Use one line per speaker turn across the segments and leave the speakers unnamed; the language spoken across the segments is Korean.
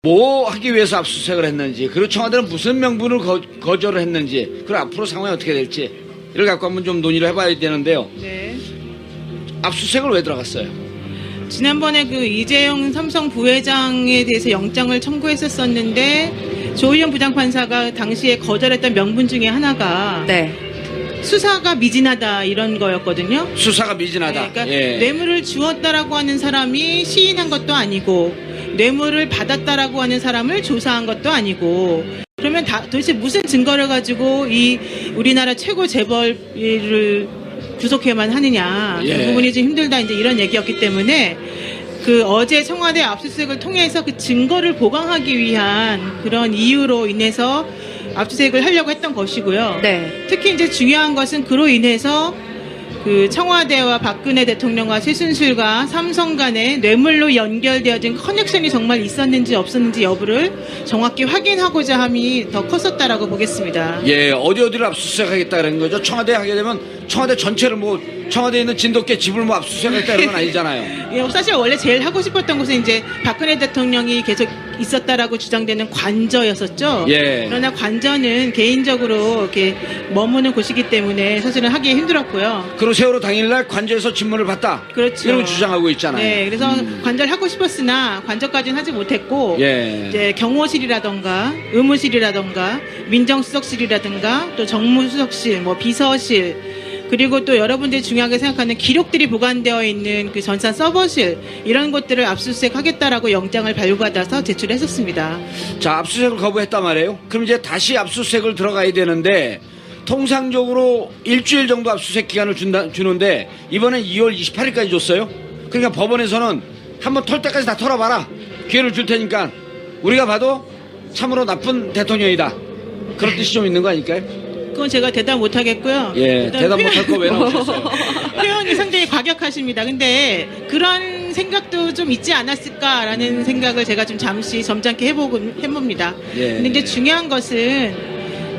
뭐 하기 위해서 압수수색을 했는지, 그리고 청와대는 무슨 명분을 거절을 했는지, 그리고 앞으로 상황이 어떻게 될지 이를 갖고 한번 좀 논의를 해봐야 되는데요.
네.
압수수색을 왜 들어갔어요?
지난번에 그 이재용 삼성 부회장에 대해서 영장을 청구했었는데 조희연 부장판사가 당시에 거절했던 명분 중에 하나가
네.
수사가 미진하다 이런 거였거든요.
수사가 미진하다.
네, 그러니까
예.
뇌물을 주었다라고 하는 사람이 시인한 것도 아니고 뇌물을 받았다라고 하는 사람을 조사한 것도 아니고, 그러면 도대체 무슨 증거를 가지고 이 우리나라 최고 재벌을 구속해야만 하느냐.
예.
그 부분이 좀 힘들다 이제 이런 얘기였기 때문에 그 어제 청와대 압수수색을 통해서 그 증거를 보강하기 위한 그런 이유로 인해서 압수수색을 하려고 했던 것이고요.
네.
특히 이제 중요한 것은 그로 인해서 그 청와대와 박근혜 대통령과 최순실과 삼성 간에 뇌물로 연결되어진 커넥션이 정말 있었는지 없었는지 여부를 정확히 확인하고자 함이 더 컸었다라고 보겠습니다.
예, 어디를 압수수색하겠다는 거죠? 청와대 하게 되면 청와대 전체를 뭐 청와대에 있는 진돗개 집을 뭐 압수수색하겠다 이런 건 아니잖아요.
예, 사실 원래 제일 하고 싶었던 것은 이제 박근혜 대통령이 계속 있었다라고 주장되는 관저였었죠.
예.
그러나 관저는 개인적으로 이렇게 머무는 곳이기 때문에 사실은 하기 힘들었고요.
그리고 세월호 당일날 관저에서 질문을 받다.
그렇죠.
이런 걸 주장하고 있잖아요.
네, 그래서 관저를 하고 싶었으나 관저까지는 하지 못했고,
예.
이제 경호실이라던가 의무실이라던가 민정수석실이라든가 또 정무수석실, 뭐 비서실, 그리고 또 여러분들이 중요하게 생각하는 기록들이 보관되어 있는 그 전산 서버실, 이런 것들을 압수수색하겠다라고 영장을 발부받아서 제출했었습니다.
자, 압수수색을 거부했단 말이에요. 그럼 이제 다시 압수수색을 들어가야 되는데 통상적으로 일주일 정도 압수수색 기간을 주는데 이번엔 2월 28일까지 줬어요. 그러니까 법원에서는 한번 털 때까지 다 털어봐라. 기회를 줄 테니까 우리가 봐도 참으로 나쁜 대통령이다. 그런 뜻이 좀 있는 거 아닐까요?
그건 제가 대답 못하겠고요.
예, 대답 못할 거 왜 나오셨어요?
표현이 상당히 과격하십니다. 근데 그런 생각도 좀 있지 않았을까라는 생각을 제가 좀 잠시 점잖게 해봅니다.
예.
근데 이제 중요한 것은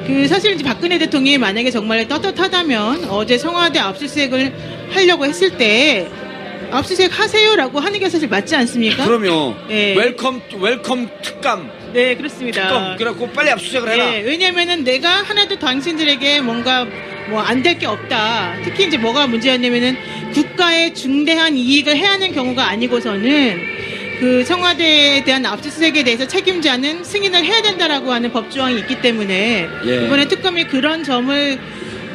그 사실 이제 박근혜 대통령이 만약에 정말 떳떳하다면 어제 청와대 압수수색을 하려고 했을 때 압수수색 하세요라고 하는 게 사실 맞지 않습니까?
그럼요.
예.
웰컴 특감.
네, 그렇습니다.
특검. 그래갖고 빨리 압수수색을 해라.
네, 왜냐면은 내가 하나도 당신들에게 뭔가 뭐 안 될 게 없다. 특히 이제 뭐가 문제였냐면은 국가의 중대한 이익을 해하는 경우가 아니고서는 그 청와대에 대한 압수수색에 대해서 책임자는 승인을 해야 된다라고 하는 법조항이 있기 때문에
예.
이번에 특검이 그런 점을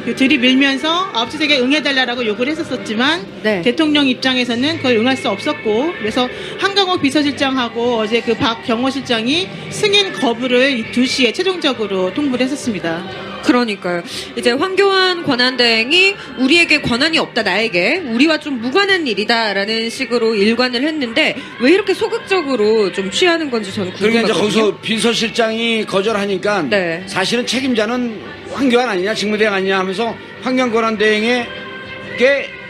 들이밀면서 압수수색에 응해달라고 요구를 했었지만
네.
대통령 입장에서는 그걸 응할 수 없었고, 그래서 한강호 비서실장하고 어제 그 박 경호실장이 승인 거부를 2시에 최종적으로 통보를 했었습니다.
그러니까요. 이제 황교안 권한대행이 우리에게 권한이 없다, 나에게 우리와 좀 무관한 일이다라는 식으로 일관을 했는데 왜 이렇게 소극적으로 좀 취하는 건지 저는 궁금하거든요.
그러니까 이제 거기서 비서실장이 거절하니까
네.
사실은 책임자는 황교안 아니냐, 직무대행 아니냐 하면서 황교안 권한대행에게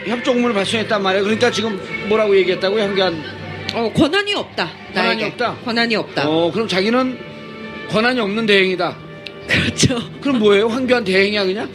협조금을 발송했단 말이에요. 그러니까 지금 뭐라고 얘기했다고요, 황교안?
권한이 없다.
권한이
나에게.
없다?
권한이 없다.
그럼 자기는 권한이 없는 대행이다.
그렇죠.
그럼 뭐예요? 황교안 대행이야 그냥?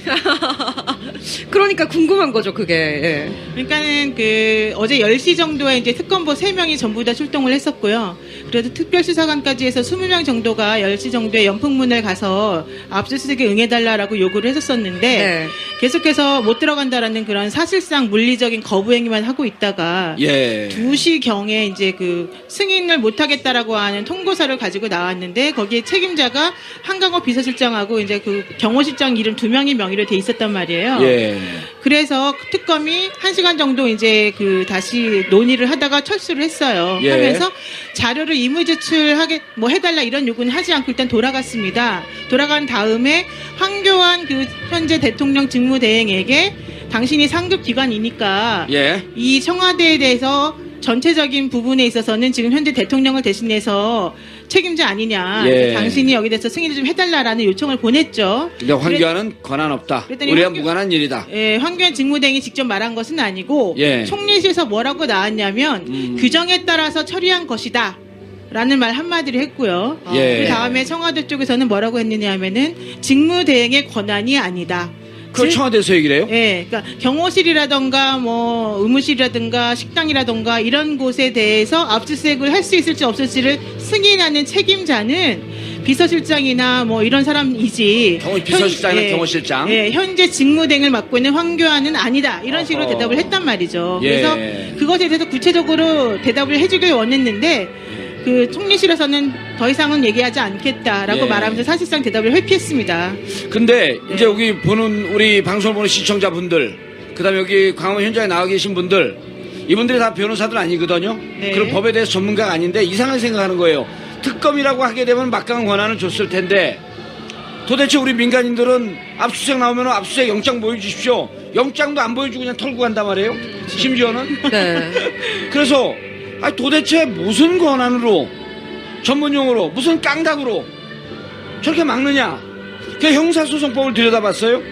그러니까 궁금한 거죠, 그게. 예.
그러니까는 그 어제 10시 정도에 이제 특검보 3명이 전부 다 출동을 했었고요. 그래도 특별수사관까지 해서 20명 정도가 10시 정도에 연풍문을 가서 압수수색에 응해달라고 요구를 했었는데
네.
계속해서 못 들어간다라는 그런 사실상 물리적인 거부 행위만 하고 있다가
예.
2시 경에 이제 그 승인을 못하겠다라고 하는 통보서를 가지고 나왔는데 거기에 책임자가 한강호 비서실장하고 이제 그 경호실장 이름 2명이 명의로 돼 있었단 말이에요.
예.
그래서 특검이 1시간 정도 이제 그 다시 논의를 하다가 철수를 했어요.
예.
하면서 자료를 임의 제출하게 뭐 해달라 이런 요구는 하지 않고 일단 돌아갔습니다. 돌아간 다음에 황교안 그 현재 대통령 직무대행에게 당신이 상급 기관이니까
예.
이 청와대에 대해서 전체적인 부분에 있어서는 지금 현재 대통령을 대신해서 책임자 아니냐.
예.
당신이 여기 대해서 승인을 좀 해달라라는 요청을 보냈죠.
근데 황교안은 권한 없다.
그랬더니
우리가 무관한 일이다.
예, 황교안 직무대행이 직접 말한 것은 아니고
예.
총리실에서 뭐라고 나왔냐면 규정에 따라서 처리한 것이다. 라는 말 한마디를 했고요.
예.
그 다음에 청와대 쪽에서는 뭐라고 했느냐 하면은 직무대행의 권한이 아니다.
그걸 청와대에서 얘기를 해요?
예, 그러니까 경호실이라던가 뭐 의무실이라든가 식당이라던가 이런 곳에 대해서 압수수색을 할 수 있을지 없을지를 승인하는 책임자는 비서실장이나 뭐 이런 사람이지.
비서실장이나 경호실장.
예, 현재 직무대행을 맡고 있는 황교안은 아니다. 이런 식으로
어허.
대답을 했단 말이죠.
예.
그래서 그것에 대해서 구체적으로 대답을 해주길 원했는데 그 총리실에서는 더 이상은 얘기하지 않겠다라고
예.
말하면서 사실상 대답을 회피했습니다.
근데
네.
이제 여기 보는 우리 방송을 보는 시청자분들, 그다음에 여기 광화문 현장에 나와 계신 분들, 이분들이 다 변호사들 아니거든요.
네.
그리고 법에 대해서 전문가가 아닌데 이상하게 생각하는 거예요. 특검이라고 하게 되면 막강한 권한을 줬을 텐데 도대체 우리 민간인들은 압수수색 나오면 압수수색 영장 보여주십시오. 영장도 안 보여주고 그냥 털고 간단 말이에요. 심지어는.
네.
그래서 도대체 무슨 권한으로, 전문용어로 무슨 깡닭으로 저렇게 막느냐. 그 형사소송법을 들여다봤어요.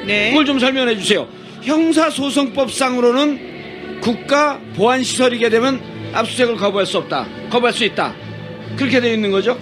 네.
그걸 좀 설명해 주세요. 형사소송법상으로는 국가보안시설이게 되면 압수수색을 거부할 수 없다. 거부할 수 있다. 그렇게 되어 있는 거죠.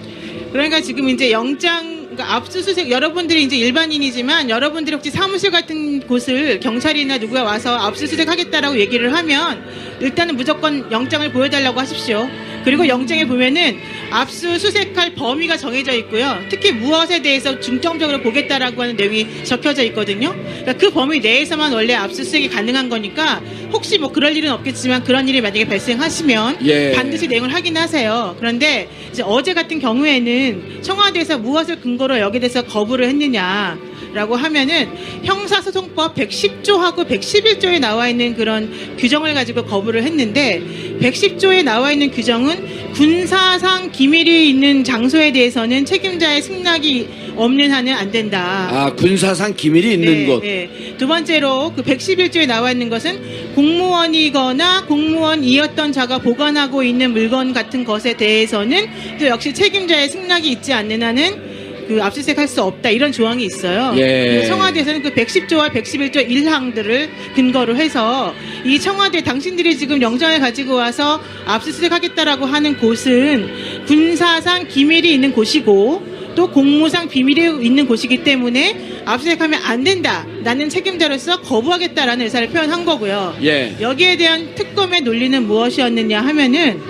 그러니까 지금 이제 그러니까 압수수색, 여러분들이 이제 일반인이지만 여러분들이 혹시 사무실 같은 곳을 경찰이나 누구가 와서 압수수색 하겠다라고 얘기를 하면 일단은 무조건 영장을 보여달라고 하십시오. 그리고 영장에 보면은 압수수색할 범위가 정해져 있고요. 특히 무엇에 대해서 중점적으로 보겠다라고 하는 내용이 적혀져 있거든요. 그러니까 그 범위 내에서만 원래 압수수색이 가능한 거니까 혹시 뭐 그럴 일은 없겠지만 그런 일이 만약에 발생하시면
예.
반드시 내용을 확인하세요. 그런데 이제 어제 같은 경우에는 청와대에서 무엇을 근거로 여기에 대해서 거부를 했느냐라고 하면은 형사소송법 110조하고 111조에 나와 있는 그런 규정을 가지고 거부를 했는데 110조에 나와 있는 규정은 군사상 기밀이 있는 장소에 대해서는 책임자의 승낙이 없는 한은 안 된다.
군사상 기밀이 있는 곳.
네. 두 번째로 그 111조에 나와 있는 것은 공무원이거나 공무원이었던 자가 보관하고 있는 물건 같은 것에 대해서는 또 역시 책임자의 승낙이 있지 않는 한은 그 압수수색 할 수 없다. 이런 조항이 있어요.
예.
청와대에서는 그 110조와 111조 1항들을 근거로 해서 이 청와대 당신들이 지금 영장을 가지고 와서 압수수색 하겠다라고 하는 곳은 군사상 기밀이 있는 곳이고 또 공무상 비밀이 있는 곳이기 때문에 압수수색하면 안 된다. 나는 책임자로서 거부하겠다라는 의사를 표현한 거고요.
예.
여기에 대한 특검의 논리는 무엇이었느냐 하면은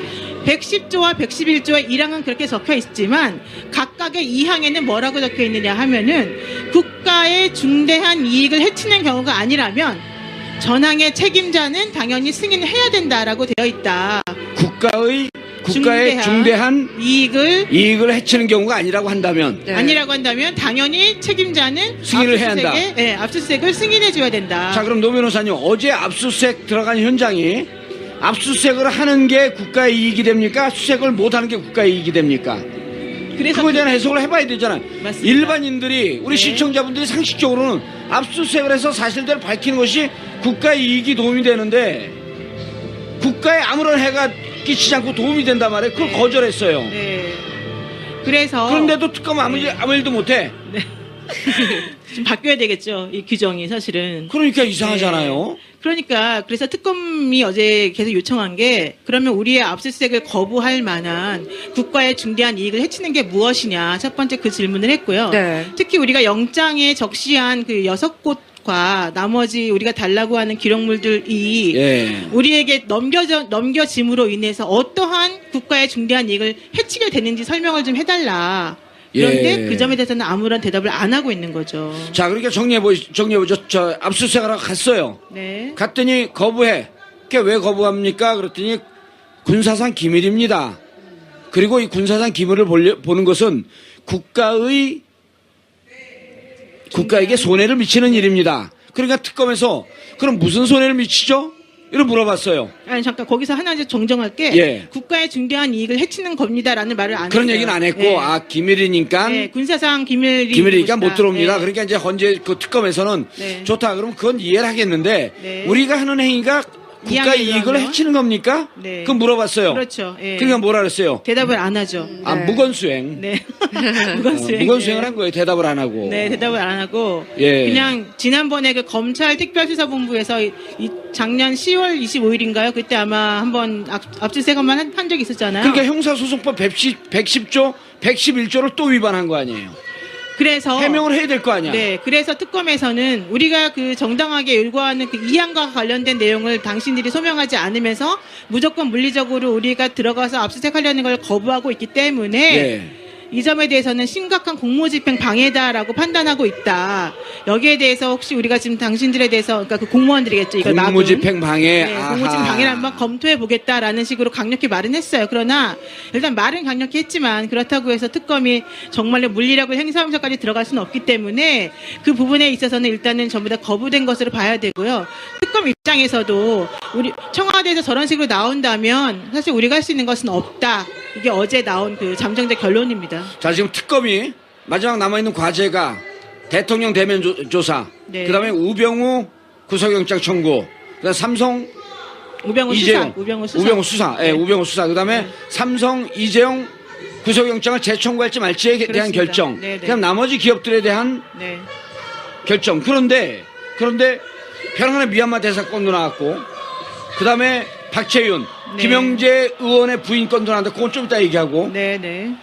110조와 111조의 1항은 그렇게 적혀 있지만 각각의 2항에는 뭐라고 적혀 있느냐 하면은 국가의 중대한 이익을 해치는 경우가 아니라면 전항의 책임자는 당연히 승인을 해야 된다라고 되어 있다.
국가의
중대한
중대한
이익을
해치는 경우가 아니라고 한다면
네.
아니라고 한다면 당연히 책임자는
승인을 해야 한다.
네, 압수수색을 승인해 줘야 된다.
자, 그럼 노 변호사님, 어제 압수수색 들어간 현장이 압수수색을 하는 게 국가의 이익이 됩니까? 수색을 못하는 게 국가의 이익이 됩니까?
그래서
그거에 대한 해석을 해봐야 되잖아요.
맞습니다.
일반인들이, 우리
네.
시청자분들이 상식적으로는 압수수색을 해서 사실대로 밝히는 것이 국가의 이익이 도움이 되는데 국가에 아무런 해가 끼치지 않고 도움이 된단 말이에요. 그걸
네.
거절했어요.
네. 그래서
그런데도 특검 아무 일도 못해.
좀 바뀌어야 되겠죠. 이 규정이 사실은.
그러니까 이상하잖아요.
그러니까 그래서 특검이 어제 계속 요청한 게 그러면 우리의 압수수색을 거부할 만한 국가의 중대한 이익을 해치는 게 무엇이냐 첫 번째 그 질문을 했고요.
네.
특히 우리가 영장에 적시한 그 6곳과 나머지 우리가 달라고 하는 기록물들이
예.
우리에게 넘겨짐으로 인해서 어떠한 국가의 중대한 이익을 해치게 되는지 설명을 좀 해달라. 그런데
예.
그 점에 대해서는 아무런 대답을 안 하고 있는 거죠.
자, 그러니까 정리해보죠. 저 압수수색하러 갔어요.
네.
갔더니 거부해. 그게 왜 거부합니까? 그랬더니 군사상 기밀입니다. 그리고 이 군사상 기밀을 보는 것은 국가에게 손해를 미치는 일입니다. 그러니까 특검에서 그럼 무슨 손해를 미치죠? 이렇게 물어봤어요.
아니 잠깐 거기서 하나 이제 정정할게.
예.
국가의 중대한 이익을 해치는 겁니다라는 말을 안
그런
했어요.
얘기는 안 했고,
네.
기밀이니까.
네, 군사상 기밀이니까
기밀이니까 못 들어옵니다.
네.
그러니까 이제 현재 그 특검에서는
네.
좋다. 그러면 그건 이해를 하겠는데
네.
우리가 하는 행위가 국가
이항에
이익을
의하면?
해치는 겁니까?
네.
그건 물어봤어요.
그렇죠. 예.
그러니까 뭐라 그랬어요?
대답을 안 하죠.
아,
네.
무건수행.
네. 무건수행.
무건수행을 한 거예요. 대답을 안 하고.
네, 대답을 안 하고
예.
그냥 지난번에 그 검찰 특별수사본부에서 작년 10월 25일인가요? 그때 아마 한번 압수수색 한번 한 적이 있었잖아요.
그러니까 형사소송법 110조, 111조를 또 위반한 거 아니에요?
그래서
해명을 해야 될 거 아니야.
네, 그래서 특검에서는 우리가 그 정당하게 요구하는 그 이양과 관련된 내용을 당신들이 소명하지 않으면서 무조건 물리적으로 우리가 들어가서 압수수색하려는 걸 거부하고 있기 때문에
예.
이 점에 대해서는 심각한 공무집행 방해다라고 판단하고 있다. 여기에 대해서 혹시 우리가 지금 당신들에 대해서 그러니까 그 공무원들이겠죠. 이거 막은.
공무집행 방해.
네,
아하.
공무집행 방해를 한번 검토해 보겠다라는 식으로 강력히 말은 했어요. 그러나 일단 말은 강력히 했지만 그렇다고 해서 특검이 정말로 물리력을 행사하면서까지 들어갈 수는 없기 때문에 그 부분에 있어서는 일단은 전부 다 거부된 것으로 봐야 되고요. 특검 입장에서도 우리 청와대에서 저런 식으로 나온다면 사실 우리가 할 수 있는 것은 없다. 이게 어제 나온 그 잠정적 결론입니다.
자, 지금 특검이 마지막 남아있는 과제가 대통령 대면 조사,
네.
그다음에 우병우 구속영장 청구, 그다음 삼성
우병우
이재용,
수사.
우병우 수사, 예,
네.
우병우 수사, 그다음에
네.
삼성 이재용 구속영장을 재청구할지 말지에 대한
그렇습니다.
결정,
네, 네.
그다음 나머지 기업들에 대한
네.
결정. 그런데 편안한 미얀마 대사건도 나왔고, 그다음에 박채윤,
네.
김영재 의원의 부인 건도 나왔는데 그건 좀 이따 얘기하고.
네, 네.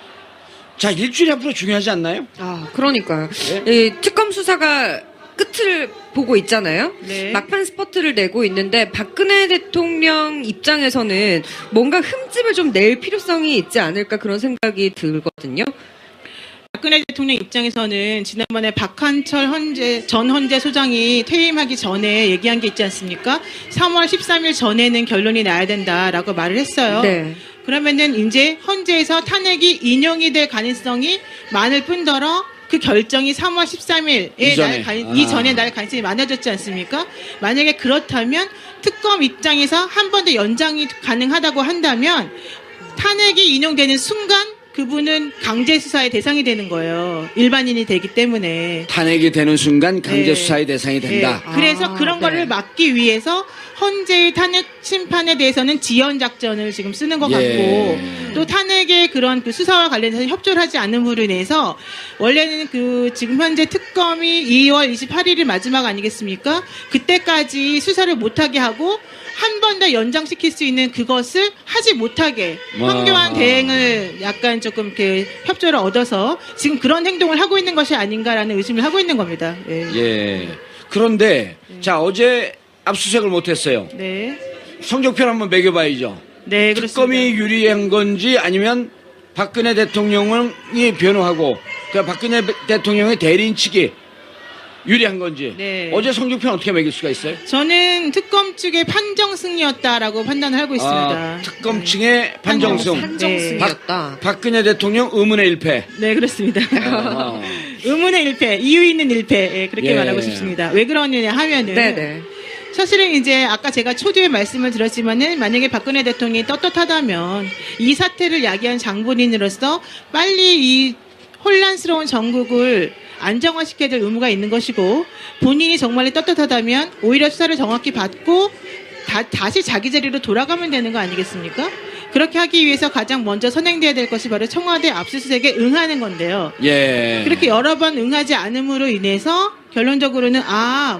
자, 일주일 앞으로 중요하지 않나요?
아, 그러니까요.
네.
이 특검 수사가 끝을 보고 있잖아요.
네.
막판 스퍼트를 내고 있는데 박근혜 대통령 입장에서는 뭔가 흠집을 좀 낼 필요성이 있지 않을까 그런 생각이 들거든요.
박근혜 대통령 입장에서는 지난번에 박한철 전 헌재 소장이 퇴임하기 전에 얘기한 게 있지 않습니까? 3월 13일 전에는 결론이 나야 된다라고 말을 했어요.
네.
그러면은 이제 헌재에서 탄핵이 인용이 될 가능성이 많을 뿐더러 그 결정이 3월 13일에 이전에 날 가능성이 많아졌지 않습니까? 만약에 그렇다면 특검 입장에서 한 번 더 연장이 가능하다고 한다면 탄핵이 인용되는 순간 그분은 강제 수사의 대상이 되는 거예요. 일반인이 되기 때문에.
탄핵이 되는 순간 강제
네.
수사의 대상이 된다.
네. 그래서
아,
그런
네.
거를 막기 위해서 헌재의 탄핵 심판에 대해서는 지연 작전을 지금 쓰는 것
예.
같고 또 탄핵의 그런 그 수사와 관련해서 협조를 하지 않는 부분에 대해서 원래는 그 지금 현재 특검이 2월 28일이 마지막 아니겠습니까? 그때까지 수사를 못하게 하고 한 번 더 연장시킬 수 있는 그것을 하지 못하게 황교안 대행을 약간 조금 이렇게 협조를 얻어서 지금 그런 행동을 하고 있는 것이 아닌가라는 의심을 하고 있는 겁니다. 예.
예. 그런데 자, 어제 압수수색을 못했어요.
네.
성적표 한번 매겨봐야죠.
네, 그렇습니다.
특검이 유리한 건지 아니면 박근혜 대통령이 변호하고 그러니까 박근혜 대통령의 대리인 측이 유리한 건지.
네.
어제 성적표는 어떻게 매길 수가 있어요?
저는 특검 측의 판정 승리였다라고 판단을 하고 있습니다.
아, 특검 측의 판정승.
판정승이었다.
박근혜 대통령 의문의 1패.
네, 그렇습니다.
아.
의문의 1패, 이유 있는 1패. 예, 그렇게
예.
말하고 싶습니다. 왜 그러느냐 하면은
네네.
사실은 이제 아까 제가 초두에 말씀을 드렸지만은 만약에 박근혜 대통령이 떳떳하다면 이 사태를 야기한 장본인으로서 빨리 이 혼란스러운 전국을 안정화시켜야 될 의무가 있는 것이고 본인이 정말로 떳떳하다면 오히려 수사를 정확히 받고 다시 자기 자리로 돌아가면 되는 거 아니겠습니까? 그렇게 하기 위해서 가장 먼저 선행돼야 될 것이 바로 청와대 압수수색에 응하는 건데요.
예.
그렇게 여러 번 응하지 않음으로 인해서 결론적으로는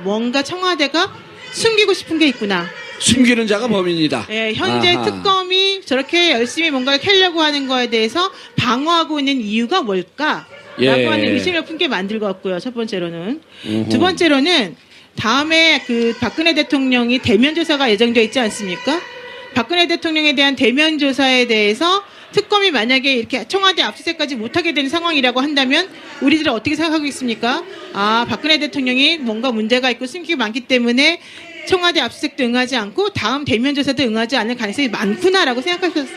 뭔가 청와대가 숨기고 싶은 게 있구나.
숨기는 자가 범인이다.
예, 현재
아하.
특검이 저렇게 열심히 뭔가를 캐려고 하는 거에 대해서 방어하고 있는 이유가 뭘까?
예.
라고 하는 의심을 품게 만들고 왔고요. 첫 번째로는.
우후.
두 번째로는 다음에 그 박근혜 대통령이 대면 조사가 예정되어 있지 않습니까? 박근혜 대통령에 대한 대면 조사에 대해서 특검이 만약에 이렇게 청와대 압수수색까지 못하게 되는 상황이라고 한다면 우리들은 어떻게 생각하고 있습니까? 박근혜 대통령이 뭔가 문제가 있고 숨기고 많기 때문에 청와대 압수수색도 응하지 않고 다음 대면 조사도 응하지 않을 가능성이 많구나라고 생각할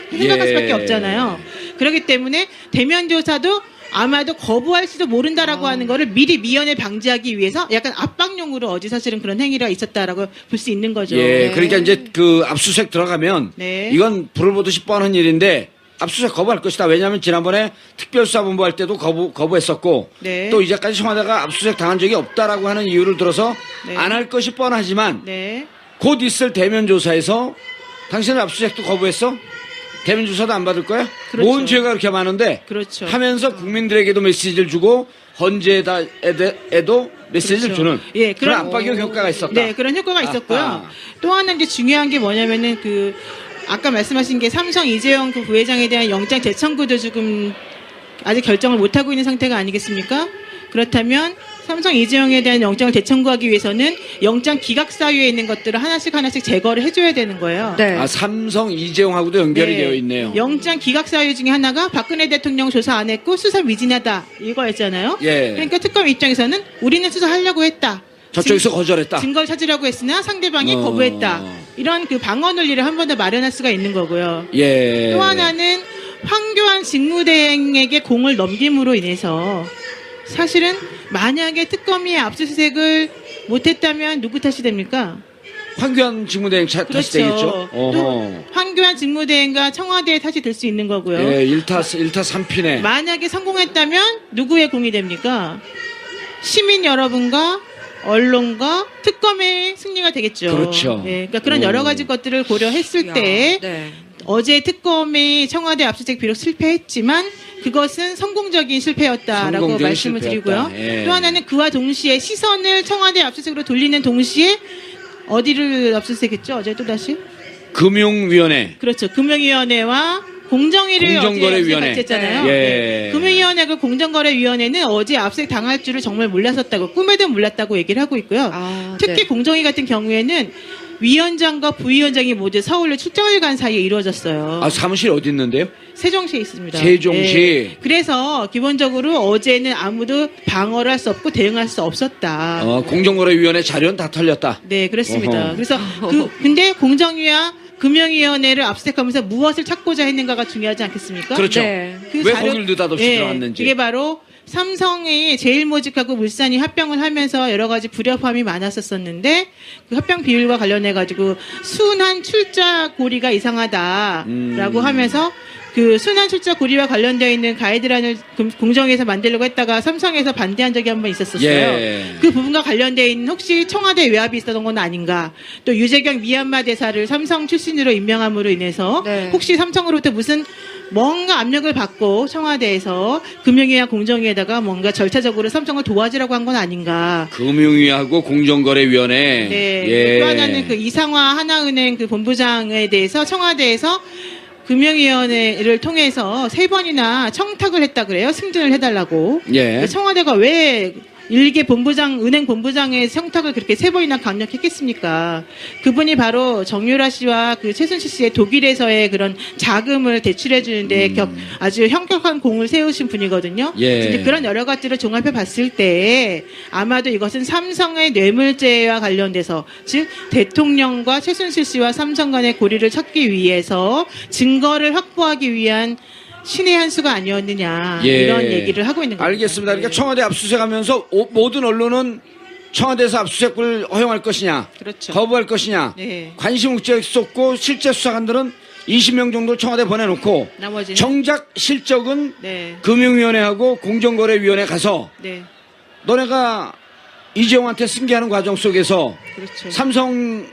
수밖에 없잖아요. 그렇기 때문에 대면 조사도 아마도 거부할지도 모른다라고 하는 거를 미리 미연에 방지하기 위해서 약간 압박용으로 어제 사실은 그런 행위가 있었다라고 볼 수 있는 거죠.
예.
네.
그러니까 이제 그 압수수색 들어가면
네.
이건 불을 보듯이 뻔한 일인데 압수수색 거부할 것이다. 왜냐하면 지난번에 특별수사본부 할 때도 거부했었고
네.
또 이제까지 청와대가 압수수색 당한 적이 없다라고 하는 이유를 들어서
네.
안 할 것이 뻔하지만
네.
곧 있을 대면 조사에서 당신은 압수수색도 거부했어? 대면 조사도 안 받을 거야?
그렇죠.
뭔 죄가 그렇게 많은데
그렇죠.
하면서 국민들에게도 메시지를 주고 헌재에도 메시지를
그렇죠.
주는
예,
그런 압박의 효과가 있었다.
네, 그런 효과가 있었고요.
아하.
또 하나 이제 중요한 게 뭐냐면은 그 아까 말씀하신 게 삼성 이재용 그 부회장에 대한 영장 재청구도 지금 아직 결정을 못 하고 있는 상태가 아니겠습니까? 그렇다면 삼성 이재용에 대한 영장을 대청구하기 위해서는 영장 기각 사유에 있는 것들을 하나씩 제거를 해줘야 되는 거예요.
네.
아, 삼성 이재용하고도 연결이
네.
되어 있네요.
영장 기각 사유 중에 하나가 박근혜 대통령 조사 안 했고 수사 미진하다 이거였잖아요.
예.
그러니까 특검 입장에서는 우리는 수사하려고 했다.
저쪽에서 거절했다.
증거를 찾으려고 했으나 상대방이
어.
거부했다. 이런 그 방어 논리를 한 번 더 마련할 수가 있는 거고요.
예.
또 하나는 황교안 직무대행에게 공을 넘김으로 인해서 사실은 만약에 특검이 압수수색을 못했다면 누구 탓이 됩니까?
황교안 직무대행 탓이 되겠죠.
또
어허.
황교안 직무대행과 청와대의 탓이 될 수 있는 거고요.
예, 1타 3피네.
만약에 성공했다면 누구의 공이 됩니까? 시민 여러분과 언론과 특검의 승리가 되겠죠.
그렇죠.
예, 그러니까 그런 여러 가지 것들을 고려했을
야,
때
네.
어제 특검이 청와대 압수수색 비록 실패했지만 그것은 성공적인 실패였다라고
성공적인
말씀을
실패였다.
드리고요.
예.
또 하나는 그와 동시에 시선을 청와대 압수수색으로 돌리는 동시에 어디를 압수수색했죠? 어제 또 다시?
금융위원회.
그렇죠. 금융위원회와 공정위를
공정거래위원회.
어제 했잖아요.
예.
금융위원회가 공정거래위원회는 어제 압수수색 당할 줄을 정말 몰랐었다고 꿈에도 몰랐다고 얘기를 하고 있고요.
아,
특히
네.
공정위 같은 경우에는 위원장과 부위원장이 모두 서울로 출장을 간 사이에 이루어졌어요.
아, 사무실 어디 있는데요?
세종시에 있습니다.
세종시.
예. 그래서 기본적으로 어제는 아무도 방어를 할 수 없고 대응할 수 없었다.
공정거래위원회 자료는 다 털렸다.
네, 그렇습니다.
어허.
그래서 근데 공정위와 금융위원회를 압수수색하면서 무엇을 찾고자 했는가가 중요하지 않겠습니까?
그렇죠.
네.
그
왜
자료-
거길 느닷없이
예,
들어갔는지.
그게 바로 삼성이 제일모직하고 물산이 합병을 하면서 여러 가지 불협화음이 많았었는데 그 합병 비율과 관련해 가지고 순환 출자 고리가 이상하다라고 하면서 그 순환 출자 고리와 관련되어 있는 가이드라인을 공정위에서 만들려고 했다가 삼성에서 반대한 적이 한 번 있었어요.
예.
그 부분과 관련되어 있는 혹시 청와대 외압이 있었던 건 아닌가? 또 유재경 미얀마 대사를 삼성 출신으로 임명함으로 인해서
네.
혹시 삼성으로부터 무슨 뭔가 압력을 받고 청와대에서 금융위와 공정위에다가 뭔가 절차적으로 삼성을 도와주라고 한 건 아닌가?
금융위하고 공정거래위원회.
네.
예.
또 하나는 그 이상화 하나은행 그 본부장에 대해서 청와대에서 금융위원회를 통해서 3번이나 청탁을 했다 그래요. 승진을 해달라고.
예.
청와대가 왜 일개 본부장, 은행 본부장의 청탁을 그렇게 3번이나 강력했겠습니까? 그분이 바로 정유라 씨와 그 최순실 씨의 독일에서의 그런 자금을 대출해 주는데 아주 현격한 공을 세우신 분이거든요.
예.
이제 그런 여러 가지를 종합해 봤을 때 아마도 이것은 삼성의 뇌물죄와 관련돼서 즉 대통령과 최순실 씨와 삼성 간의 고리를 찾기 위해서 증거를 확보하기 위한 신의 한 수가 아니었느냐
예.
이런 얘기를 하고 있는 겁니다.
알겠습니다. 그러니까
네.
청와대 압수수색하면서 모든 언론은 청와대에서 압수수색을 허용할 것이냐,
그렇죠.
거부할 것이냐,
네.
관심 묵직했었고 실제 수사관들은 20명 정도 청와대 보내놓고
나머지는
정작 실적은
네.
금융위원회하고 공정거래위원회 가서
네.
너네가 이재용한테 승계하는 과정 속에서
그렇죠.
삼성을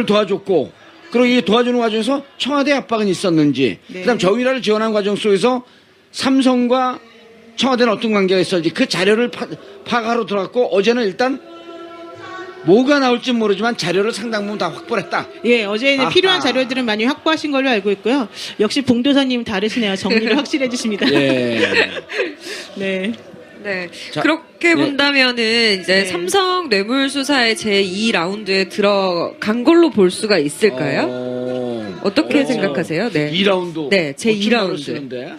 도와줬고 그리고 이 도와주는 과정에서 청와대 압박은 있었는지
네.
그다음 정유라를 지원하는 과정 속에서 삼성과 청와대는 어떤 관계가 있었는지 그 자료를 파악하러 들어갔고 어제는 일단 뭐가 나올지 모르지만 자료를 상당 부분 다 확보를 했다.
예, 어제는
아하.
필요한 자료들은 많이 확보하신 걸로 알고 있고요. 역시 봉도사님 다르시네요. 정리를 확실해 주십니다.
예.
네.
네.
자,
그렇게
예.
본다면은 이제
네.
삼성 뇌물 수사의 제2라운드에 들어간 걸로 볼 수가 있을까요? 어떻게 생각하세요? 네.
2라운드.
네, 제 2라운드.
쓰는데.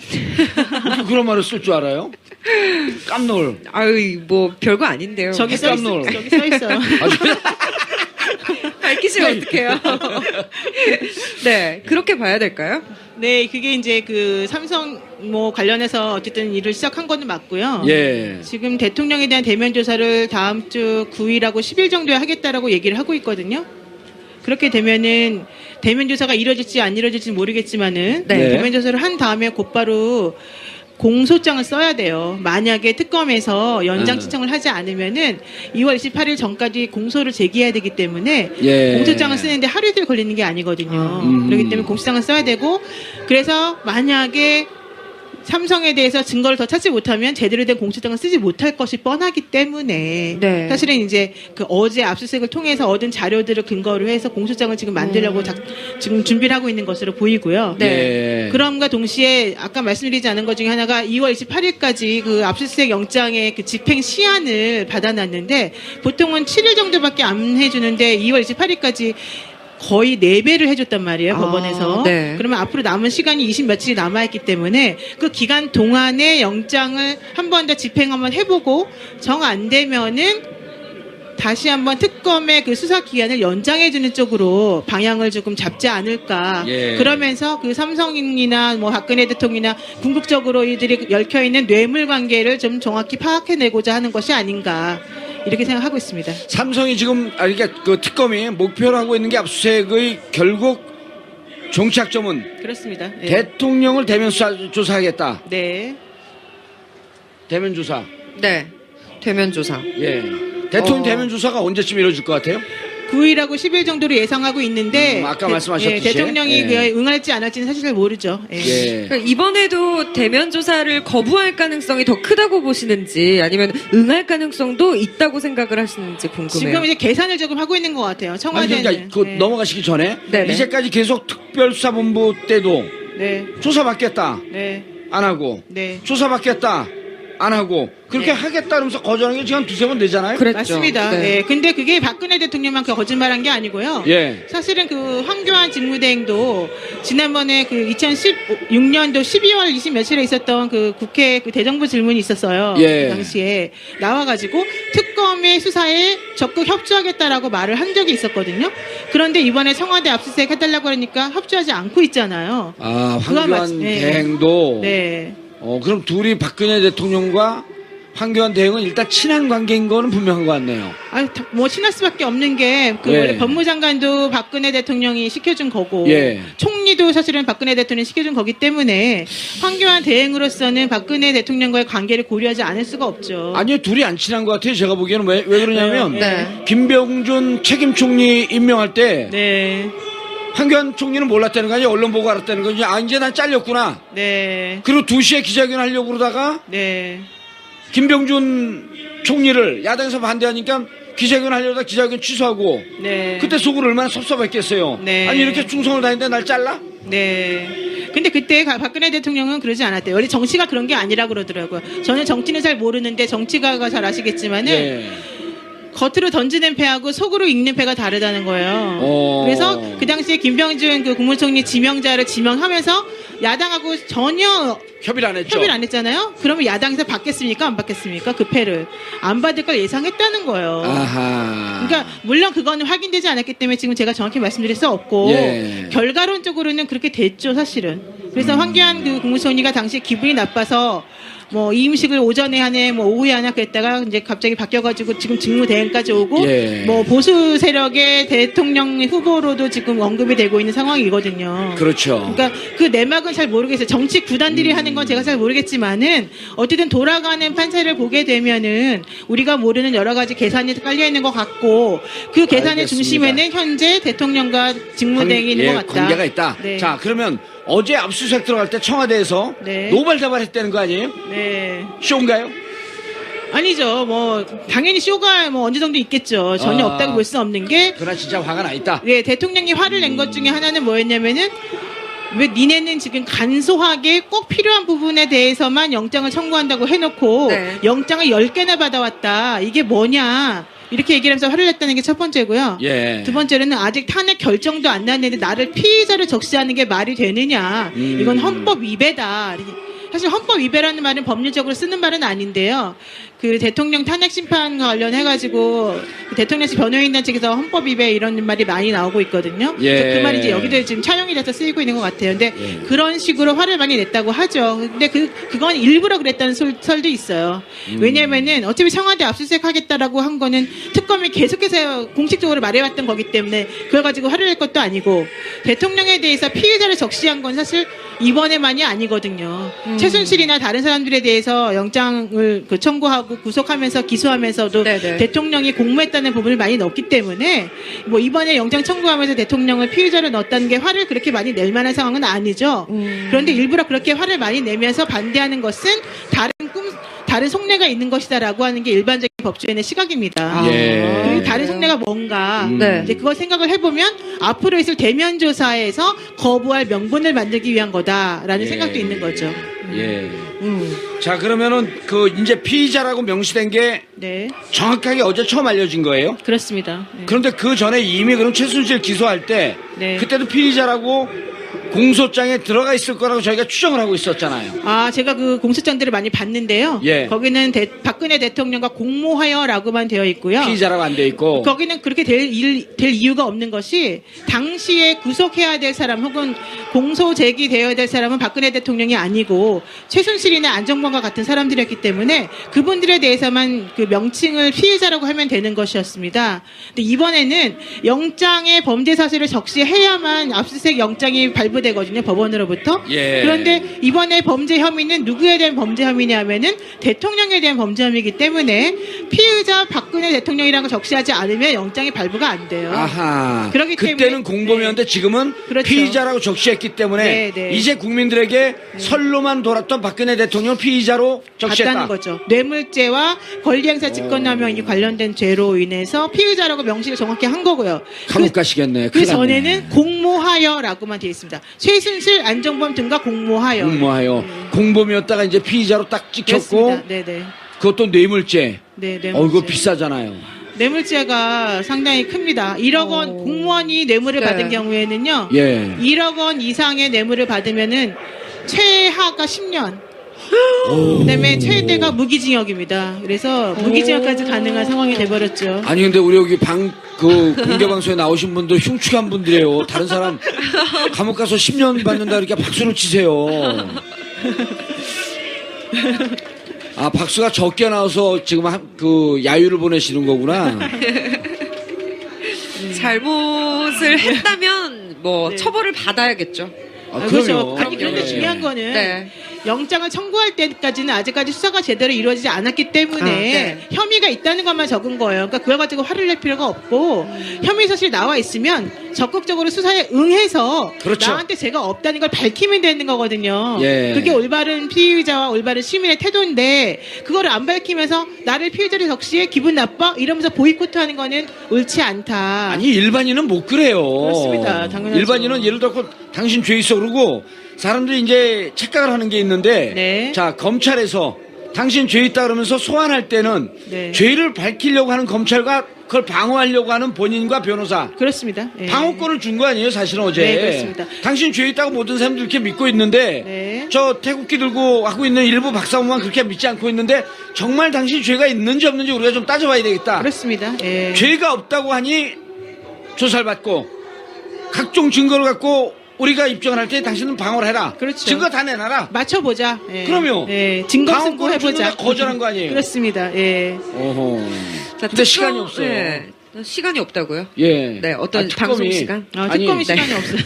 어떻게 그런 말을 쓸 줄 알아요? 깜놀.
아유, 뭐 별거 아닌데요.
저기 써 있어.
깜놀.
저기 써 있어요.
밝히시면 어떡해요? 네, 그렇게 봐야 될까요?
네, 그게 이제 그 삼성 뭐 관련해서 어쨌든 일을 시작한 거는 맞고요.
예.
지금 대통령에 대한 대면 조사를 다음 주 9일하고 10일 정도에 하겠다라고 얘기를 하고 있거든요. 그렇게 되면은 대면 조사가 이루어질지 안 이루어질지 모르겠지만은
네.
대면 조사를 한 다음에 곧바로 공소장을 써야 돼요. 만약에 특검에서 연장 신청을 하지 않으면은 2월 28일 전까지 공소를 제기해야 되기 때문에
예.
공소장을 쓰는데 하루 이틀 걸리는 게 아니거든요. 그렇기 때문에 공소장을 써야 되고 그래서 만약에 삼성에 대해서 증거를 더 찾지 못하면 제대로 된 공소장을 쓰지 못할 것이 뻔하기 때문에
네.
사실은 이제 그 어제 압수수색을 통해서 얻은 자료들을 근거로 해서 공소장을 지금 만들려고 지금 준비를 하고 있는 것으로 보이고요.
네.
예.
그럼과 동시에 아까 말씀드리지 않은 것 중에 하나가 2월 28일까지 그 압수수색 영장의 그 집행 시한을 받아놨는데 보통은 7일 정도밖에 안 해주는데 2월 28일까지 거의 4배를 해줬단 말이에요, 법원에서.
네.
그러면 앞으로 남은 시간이 20 며칠이 남아있기 때문에 그 기간 동안에 영장을 한 번 더 집행 한번 해보고 정 안 되면은 다시 한번 특검의 그 수사 기간을 연장해주는 쪽으로 방향을 조금 잡지 않을까.
예.
그러면서 그 삼성이나 뭐 박근혜 대통령이나 궁극적으로 이들이 얽혀있는 뇌물 관계를 좀 정확히 파악해내고자 하는 것이 아닌가. 이렇게 생각하고 있습니다.
삼성이 지금 그러니까 그 특검이 목표로 하고 있는 게 압수수색의 결국 종착점은
그렇습니다. 예.
대통령을 대면 조사하겠다.
네.
대면 조사.
네. 대면 조사.
예. 대통령 대면 조사가 언제쯤 이루어질 것 같아요?
9일하고 10일 정도로 예상하고 있는데
아까 말씀하셨듯이.
대통령이
예.
그 응할지 안 할지는 사실 잘 모르죠. 예.
예.
그러니까 이번에도 대면 조사를 거부할 가능성이 더 크다고 보시는지 아니면 응할 가능성도 있다고 생각을 하시는지 궁금해요.
지금 이제 계산을 조금 하고 있는 것 같아요.
아니
청와대는.
그러니까 그
네.
넘어가시기 전에
네네.
이제까지 계속 특별수사본부 때도
네.
조사받겠다
네.
안 하고
네.
조사받겠다 안 하고 그렇게
네.
하겠다 그러면서 거절하는 게 지금 두세 번 되잖아요.
그랬죠.
맞습니다.
네.
예. 근데 그게 박근혜 대통령만 그 거짓말한 게 아니고요.
예.
사실은 그 황교안 직무대행도 지난번에 그 2016년도 12월 20 며칠에 있었던 그 국회 그 대정부 질문이 있었어요.
예.
그 당시에 나와가지고 특검의 수사에 적극 협조하겠다라고 말을 한 적이 있었거든요. 그런데 이번에 청와대 압수수색 해달라고 하니까 협조하지 않고 있잖아요.
아
그건
황교안
네.
대행도
네.
그럼 둘이 박근혜 대통령과 황교안 대행은 일단 친한 관계인 거는 분명한 것 같네요.
뭐 친할 수밖에 없는 게 그
예.
원래 법무장관도 박근혜 대통령이 시켜준 거고
예.
총리도 사실은 박근혜 대통령이 시켜준 거기 때문에 황교안 대행으로서는 박근혜 대통령과의 관계를 고려하지 않을 수가 없죠.
아니요 둘이 안 친한 것 같아요. 제가 보기에는 왜 그러냐면
네.
김병준 책임 총리 임명할 때
네.
황교안 총리는 몰랐다는 거 아니에요? 언론 보고 알았다는 거지. 아 이제 난 잘렸구나.
네.
그리고 2시에 기자회견 하려고 그러다가
네.
김병준 총리를 야당에서 반대하니까 기자회견 하려다 기자회견 취소하고
네.
그때 속으로 얼마나 섭섭했겠어요.
네.
아니 이렇게 충성을 다했는데 날 잘라?
네. 근데 그때 박근혜 대통령은 그러지 않았대요. 원래 정치가 그런 게 아니라 그러더라고요. 저는 정치는 잘 모르는데 정치가가 잘 아시겠지만은
예.
겉으로 던지는 패하고 속으로 읽는 패가 다르다는 거예요. 그래서 그 당시에 김병준 그 국무총리 지명자를 지명하면서 야당하고 전혀
협의를 안 했죠.
협의를 안 했잖아요. 그러면 야당에서 받겠습니까? 안 받겠습니까? 그 패를 안 받을 걸 예상했다는 거예요.
아하.
그러니까 물론 그거는 확인되지 않았기 때문에 지금 제가 정확히 말씀드릴 수 없고
예.
결과론적으로는 그렇게 됐죠, 사실은. 그래서 황교안 그 국무총리가 당시에 기분이 나빠서 뭐 이 음식을 오전에 하네, 뭐 오후에 하나 그랬다가 이제 갑자기 바뀌어가지고 지금 직무대행까지 오고
예.
뭐 보수 세력의 대통령 후보로도 지금 언급이 되고 있는 상황이거든요.
그렇죠.
그러니까 그 내막은 잘 모르겠어요. 정치 구단들이 하는 건 제가 잘 모르겠지만은 어쨌든 돌아가는 판세를 보게 되면은 우리가 모르는 여러 가지 계산이 깔려 있는 것 같고 그 계산의
알겠습니다.
중심에는 현재 대통령과 직무대행이 있는 것 같다.
관계가 있다.
네.
자 그러면 어제 압수수색 들어갈 때 청와대에서
네.
노발대발했다는 거 아니에요?
네.
쇼인가요?
아니죠. 뭐 당연히 쇼가 뭐 어느 정도 있겠죠. 전혀
아.
없다고 볼 수 없는 게
그러나 진짜 화가 나 있다.
네, 대통령이 화를 낸 것 중에 하나는 뭐였냐면은 왜 니네는 지금 간소하게 꼭 필요한 부분에 대해서만 영장을 청구한다고 해놓고
네.
영장을 10개나 받아왔다. 이게 뭐냐. 이렇게 얘기를 하면서 화를 냈다는 게 첫 번째고요.
예.
두 번째로는 아직 탄핵 결정도 안 났는데 나를 피의자로 적시하는 게 말이 되느냐. 이건 헌법 위배다. 사실 헌법 위배라는 말은 법률적으로 쓰는 말은 아닌데요. 그 대통령 탄핵 심판 관련해가지고 그 대통령실 변호인단 측에서 헌법 위배 이런 말이 많이 나오고 있거든요.
예.
그래서 그 말이 이제 여기도 지금 차용이 돼서 쓰이고 있는 것 같아요. 근데
예.
그런 식으로 화를 많이 냈다고 하죠. 근데 그건 일부러 그랬다는 설도 있어요. 왜냐면은 어차피 청와대 압수수색 하겠다라고 한 거는 특검이 계속해서 공식적으로 말해왔던 거기 때문에 그걸 가지고 화를 낼 것도 아니고 대통령에 대해서 피해자를 적시한 건 사실 이번에만이 아니거든요. 최순실이나 다른 사람들에 대해서 영장을 청구하고 구속하면서 기소하면서도
네네.
대통령이 공모했다는 부분을 많이 넣었기 때문에 뭐 이번에 영장 청구하면서 대통령을 피의자로 넣었다는 게 화를 그렇게 많이 낼 만한 상황은 아니죠. 그런데 일부러 그렇게 화를 많이 내면서 반대하는 것은 다른 속내가 있는 것이다라고 하는 게 일반적인 법조인의 시각입니다.
예.
그 다른 속내가 뭔가
네.
이제 그걸 생각을 해보면 앞으로 있을 대면 조사에서 거부할 명분을 만들기 위한 거다라는
예.
생각도 있는 거죠.
예. 자, 그러면은 그 이제 피의자라고 명시된 게
네,
정확하게 어제 처음 알려진 거예요?
그렇습니다. 네.
그런데 그 전에 이미 그럼 최순실 기소할 때
네.
그때도 피의자라고 공소장에 들어가 있을 거라고 저희가 추정을 하고 있었잖아요.
아, 제가 그 공소장들을 많이 봤는데요.
예.
거기는 박근혜 대통령과 공모하여라고만 되어 있고요.
피의자라고 안 돼 있고.
거기는 그렇게 될 이유가 없는 것이 당시에 구속해야 될 사람 혹은 공소 제기되어야 될 사람은 박근혜 대통령이 아니고 최순실이나 안정권과 같은 사람들이었기 때문에 그분들에 대해서만 그 명칭을 피해자라고 하면 되는 것이었습니다. 근데 이번에는 영장의 범죄 사실을 적시해야만 압수수색 영장이 발부되거든요, 법원으로부터.
예.
그런데 이번에 범죄 혐의는 누구에 대한 범죄 혐의냐면은 대통령에 대한 범죄 혐의이기 때문에 피의자 박근혜 대통령이라는 걸 적시하지 않으면 영장이 발부가 안 돼요.
아하.
그렇기
그때는
때문에-
공범이었는데 지금은
그렇죠.
피의자라고 적시했기 때문에
네, 네.
이제 국민들에게 설로만 돌았던 박근혜 대통령 피의자로 적시했다.
같다는 거죠. 뇌물죄와 권리행사 직권남용이 관련된 죄로 인해서 피의자라고 명시를 정확히 한 거고요.
감옥 가시겠네.
그
큰일 났네.
전에는 공모하여라고만 되어 있습니다. 최순실, 안정범 등과 공모하여.
공모하여 공범이었다가 이제 피의자로 딱 찍혔고
그렇습니다. 네네.
그것도 뇌물죄.
네, 뇌물죄.
이거 비싸잖아요.
뇌물죄가 상당히 큽니다. 1억 원 공무원이 뇌물을
네.
받은 경우에는요.
예.
1억 원 이상의 뇌물을 받으면은 최하가 10년. 그다음에 최대가 무기징역입니다. 그래서 무기징역까지 가능한 상황이 돼버렸죠.
아니 근데 우리 여기 그 공개 방송에 나오신 분들 흉측한 분들이에요. 다른 사람 감옥 가서 10년 받는다 이렇게 박수를 치세요. 아, 박수가 적게 나와서 지금 그 야유를 보내시는 거구나.
잘못을 했다면 뭐
네.
처벌을 받아야겠죠.
아,
그렇죠.
그럼요.
아니 그런데
네.
중요한 거는
네.
영장을 청구할 때까지는 아직까지 수사가 제대로 이루어지지 않았기 때문에
네.
혐의가 있다는 것만 적은 거예요. 그러니까 그걸 가지고 화를 낼 필요가 없고 혐의 사실이 나와 있으면 적극적으로 수사에 응해서
그렇죠.
나한테 죄가 없다는 걸 밝히면 되는 거거든요.
예.
그게 올바른 피의자와 올바른 시민의 태도인데 그거를 안 밝히면서 나를 피의자로 적시해 기분 나빠 이러면서 보이콧하는 거는 옳지 않다.
아니 일반인은 못 그래요.
그렇습니다. 당연하죠.
일반인은 예를 들어 당신 죄 있어 그러고 사람들이 이제 착각을 하는 게 있는데
네.
자 검찰에서 당신 죄 있다 그러면서 소환할 때는
네.
죄를 밝히려고 하는 검찰과 그걸 방어하려고 하는 본인과 변호사
그렇습니다. 예.
방어권을 준 거 아니에요 사실은 어제.
네, 그렇습니다.
당신 죄 있다고 모든 사람들이 이렇게 믿고 있는데
네.
저 태국기 들고 하고 있는 일부 박사모만 그렇게 믿지 않고 있는데 정말 당신 죄가 있는지 없는지 우리가 좀 따져봐야 되겠다.
그렇습니다. 예.
죄가 없다고 하니 조사를 받고 각종 증거를 갖고 우리가 입증을 할 때 당신은 방어를 해라.
그렇죠.
증거 다 내놔라.
맞춰보자. 예.
그럼요.
예. 증거
방어권을
승부해보자.
주는데 거절한 거 아니에요?
그렇습니다. 예.
어허.
자,
근데 시간이 없어요.
네. 시간이 없다고요?
예.
네, 어떤 방송 시간?
아니,
특검이
네.
시간이 없어요.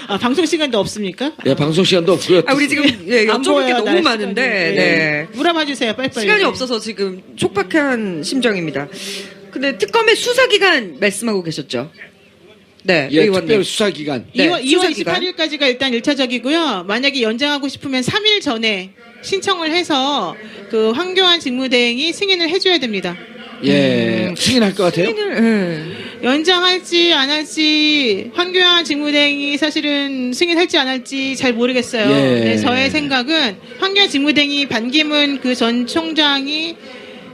아, 방송 시간도 없습니까?
예, 방송 시간도 없고요.
아, 우리 지금 예,
안
여쭤볼 게
보여요,
너무
날
많은데,
시간이.
네.
물어봐 주세요. 빨리빨리.
시간이 없어서 지금 촉박한 심정입니다. 근데 특검의 수사기간 말씀하고 계셨죠? 네,
예,
의원님.
특별 수사기간.
네,
2월
수사기간.
28일까지가 일단 1차적이고요. 만약에 연장하고 싶으면 3일 전에 신청을 해서 그 황교안 직무대행이 승인을 해줘야 됩니다.
예, 승인할 것 같아요.
연장할지 안 할지 황교안 직무대행이 사실은 승인할지 안 할지 잘 모르겠어요.
예.
네, 저의 생각은 황교안 직무대행이 반기문 그 전 총장이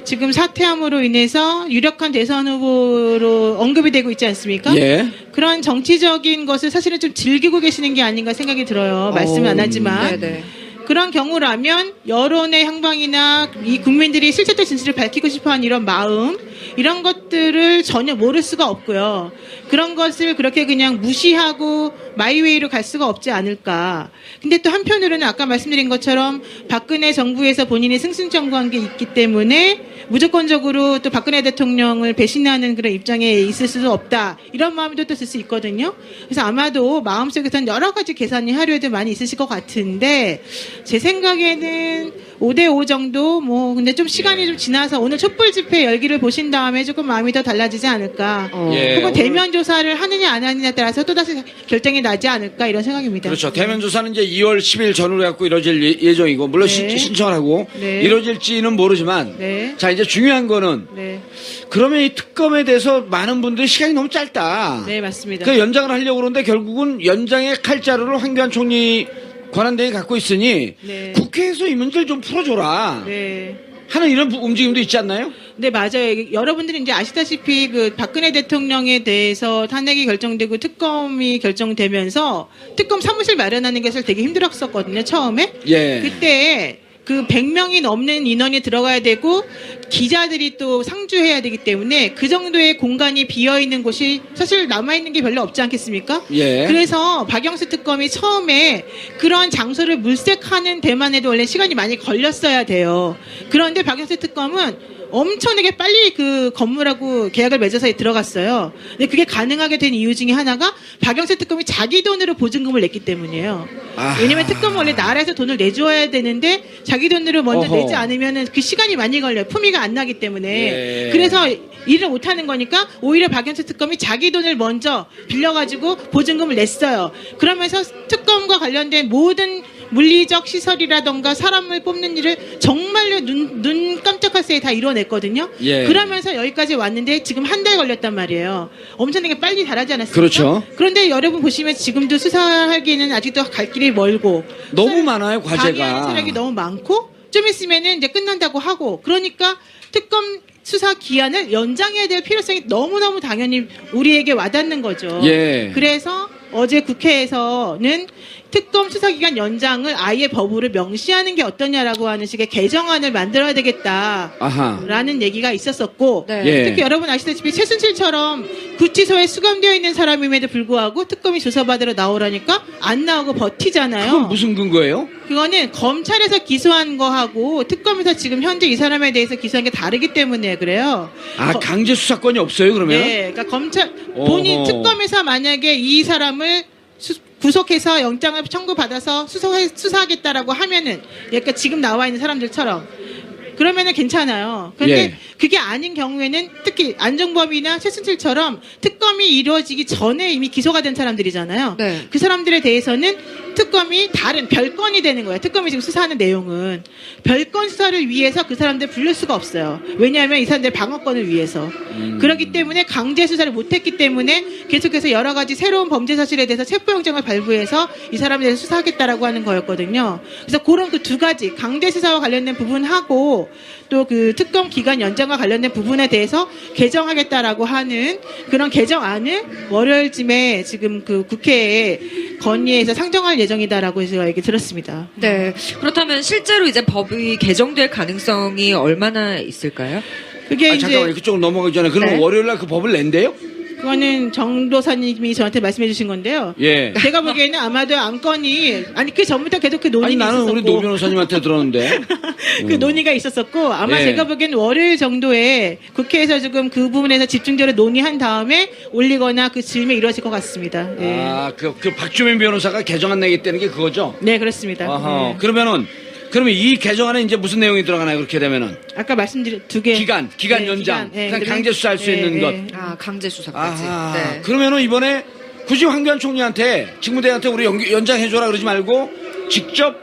지금 사퇴함으로 인해서 유력한 대선 후보로 언급이 되고 있지 않습니까?
예.
그런 정치적인 것을 사실은 좀 즐기고 계시는 게 아닌가 생각이 들어요. 말씀은 안 하지만.
네네.
그런 경우라면 여론의 향방이나 이 국민들이 실체적 진실을 밝히고 싶어하는 이런 마음 이런 것들을 전혀 모를 수가 없고요. 그런 것을 그렇게 그냥 무시하고 마이웨이로 갈 수가 없지 않을까. 근데 또 한편으로는 아까 말씀드린 것처럼 박근혜 정부에서 본인이 승승장구한 게 있기 때문에 무조건적으로 또 박근혜 대통령을 배신하는 그런 입장에 있을 수도 없다. 이런 마음도 또 들 수 있거든요. 그래서 아마도 마음속에서는 여러 가지 계산이 하루에도 많이 있으실 것 같은데 제 생각에는 5대5 정도 뭐 근데 좀 시간이 좀 지나서 오늘 촛불 집회 열기를 보신 다음에 조금 마음이 더 달라지지 않을까.
예,
혹은
오늘-
대면 조사를 하느냐 안 하느냐에 따라서 또다시 결정이 나지 않을까 이런 생각입니다.
그렇죠. 대면 조사는 이제 2월 10일 전후로 갖고 이루어질 예정이고 물론
네.
신청을 하고
네.
이루어질지는 모르지만
네.
자 이제 중요한 거는
네.
그러면 이 특검에 대해서 많은 분들이 시간이 너무 짧다.
네, 맞습니다.
그 연장을 하려고 그러는데 결국은 연장의 칼자루를 황교안 총리 권한대행이 갖고 있으니
네.
국회에서 이 문제를 좀 풀어줘라
네.
하는 이런 움직임도 있지 않나요?
네, 맞아요. 여러분들이 이제 아시다시피 그 박근혜 대통령에 대해서 탄핵이 결정되고 특검이 결정되면서 특검 사무실 마련하는 게 사실 되게 힘들었었거든요, 처음에.
예.
그때 그 100명이 넘는 인원이 들어가야 되고 기자들이 또 상주해야 되기 때문에 그 정도의 공간이 비어있는 곳이 사실 남아있는 게 별로 없지 않겠습니까?
예.
그래서 박영수 특검이 처음에 그런 장소를 물색하는 데만 해도 원래 시간이 많이 걸렸어야 돼요. 그런데 박영수 특검은 엄청나게 빨리 그 건물하고 계약을 맺어서 들어갔어요. 근데 그게 가능하게 된 이유 중에 하나가 박영수 특검이 자기 돈으로 보증금을 냈기 때문이에요.
아하.
왜냐면 특검은 원래 나라에서 돈을 내줘야 되는데 자기 돈으로 먼저
어허.
내지 않으면 그 시간이 많이 걸려요. 품위가 안 나기 때문에.
예.
그래서 일을 못하는 거니까 오히려 박영수 특검이 자기 돈을 먼저 빌려가지고 보증금을 냈어요. 그러면서 특검과 관련된 모든 물리적 시설이라던가 사람을 뽑는 일을 정말로 눈 깜짝할 새에 다 이뤄냈거든요.
예.
그러면서 여기까지 왔는데 지금 한 달 걸렸단 말이에요. 엄청나게 빨리 잘하지 않았습니까?
그렇죠.
그런데 여러분 보시면 지금도 수사하기에는 아직도 갈 길이 멀고
너무 많아요,
방해하는
과제가.
세력이 너무 많고 좀 있으면은 이제 끝난다고 하고 그러니까 특검 수사 기한을 연장해야 될 필요성이 너무너무 당연히 우리에게 와닿는 거죠.
예.
그래서 어제 국회에서는 특검 수사기간 연장을 아예 법으로 명시하는 게 어떠냐라고 하는 식의 개정안을 만들어야 되겠다라는
아하.
얘기가 있었었고
네.
예.
특히 여러분 아시다시피 최순실처럼 구치소에 수감되어 있는 사람임에도 불구하고 특검이 조사받으러 나오라니까 안 나오고 버티잖아요.
그건 무슨 근거예요?
그거는 검찰에서 기소한 거하고 특검에서 지금 현재 이 사람에 대해서 기소한 게 다르기 때문에 그래요.
아, 강제 수사권이 없어요, 그러면?
네, 그러니까 검찰 본인
어허.
특검에서 만약에 이 사람을 구속해서 영장을 청구받아서 수사하겠다라고 하면은, 그러니까 지금 나와 있는 사람들처럼 그러면은 괜찮아요. 그런데
예.
그게 아닌 경우에는 특히 안정범이나 최순실처럼 특검이 이루어지기 전에 이미 기소가 된 사람들이잖아요.
네.
그 사람들에 대해서는 특검이 다른 별건이 되는 거예요. 특검이 지금 수사하는 내용은 별건 수사를 위해서 그 사람들 부를 수가 없어요. 왜냐하면 이 사람들 방어권을 위해서. 그렇기 때문에 강제 수사를 못했기 때문에 계속해서 여러 가지 새로운 범죄 사실에 대해서 체포영장을 발부해서 이 사람에 대해서 수사하겠다라고 하는 거였거든요. 그래서 그런 그 두 가지 강제 수사와 관련된 부분하고 또 그 특검 기간 연장과 관련된 부분에 대해서 개정하겠다라고 하는 그런 개정안을 월요일쯤에 지금 그 국회에 건의해서 상정할 예정이다라고 제가 얘기 들었습니다.
네. 그렇다면 실제로 이제 법이 개정될 가능성이 얼마나 있을까요?
그게
아,
이제
잠깐만요. 그쪽으로 넘어가기 전에. 그럼
네.
월요일 날 그 법을 낸대요?
그거는 정도사님이 저한테 말씀해 주신 건데요.
예.
제가 보기에는 아마도 안건이 아니 그 전부터 계속 그
아니,
논의가
나는
있었었고
우리 노 변호사님한테 들었는데.
그 논의가 있었었고 아마
예.
제가 보기에는 월요일 정도에 국회에서 지금 그 부분에서 집중적으로 논의한 다음에 올리거나 그 즈음에 이루어질 것 같습니다. 예.
아, 그 박주민 변호사가 개정안 내겠다는 게 그거죠?
네 그렇습니다.
아하.
예.
그러면 이 개정안에 이제 무슨 내용이 들어가나요? 그렇게 되면은
아까 말씀드린 두 개.
기간
네,
연장,
예,
그냥
그다음에-
강제 수사할 수
예,
있는
예.
것.
아, 강제 수사까지.
아하.
네.
그러면은 이번에 굳이 황교안 총리한테 직무대행한테 우리 연장해줘라 그러지 말고 직접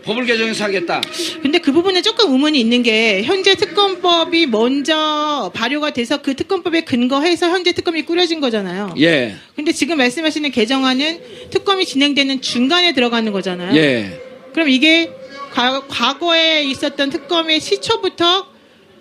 법을 개정해서 하겠다.
근데 그 부분에 조금 의문이 있는 게 현재 특검법이 먼저 발효가 돼서 그 특검법에 근거해서 현재 특검이 꾸려진 거잖아요.
예,
근데 지금 말씀하시는 개정안은 특검이 진행되는 중간에 들어가는 거잖아요.
예.
그럼 이게 과거에 있었던 특검의 시초부터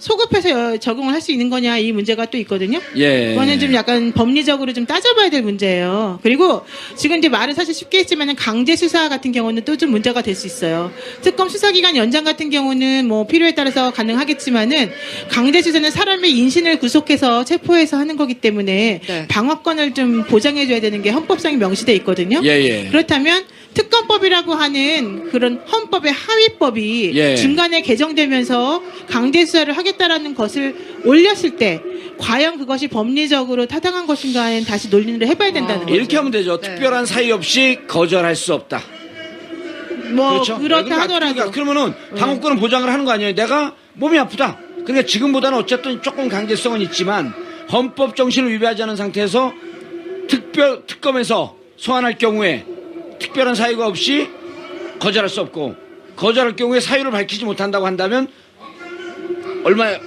소급해서 적용을 할 수 있는 거냐 이 문제가 또 있거든요.
예.
그거는 좀 약간 법리적으로 좀 따져봐야 될 문제예요. 그리고 지금 이제 말은 사실 쉽게 했지만은 강제 수사 같은 경우는 또 좀 문제가 될 수 있어요. 특검 수사기간 연장 같은 경우는 뭐 필요에 따라서 가능하겠지만은 강제 수사는 사람의 인신을 구속해서 체포해서 하는 거기 때문에
네.
방어권을 좀 보장해줘야 되는 게 헌법상에 명시돼 있거든요.
예.
그렇다면 특검법이라고 하는 그런 헌법의 하위법이
예.
중간에 개정되면서 강제 수사를 하겠다라는 것을 올렸을 때 과연 그것이 법리적으로 타당한 것인가는 다시 논의를 해봐야 된다는 거죠.
이렇게 하면 되죠.
네.
특별한 사유 없이 거절할 수 없다.
뭐
그렇죠.
그렇다
그러니까
하더라도
그러면은 방어권은 보장을 하는 거 아니에요. 내가 몸이 아프다. 그러니까 지금보다는 어쨌든 조금 강제성은 있지만 헌법 정신을 위배하지 않은 상태에서 특검에서 소환할 경우에 특별한 사유가 없이 거절할 수 없고 거절할 경우에 사유를 밝히지 못한다고 한다면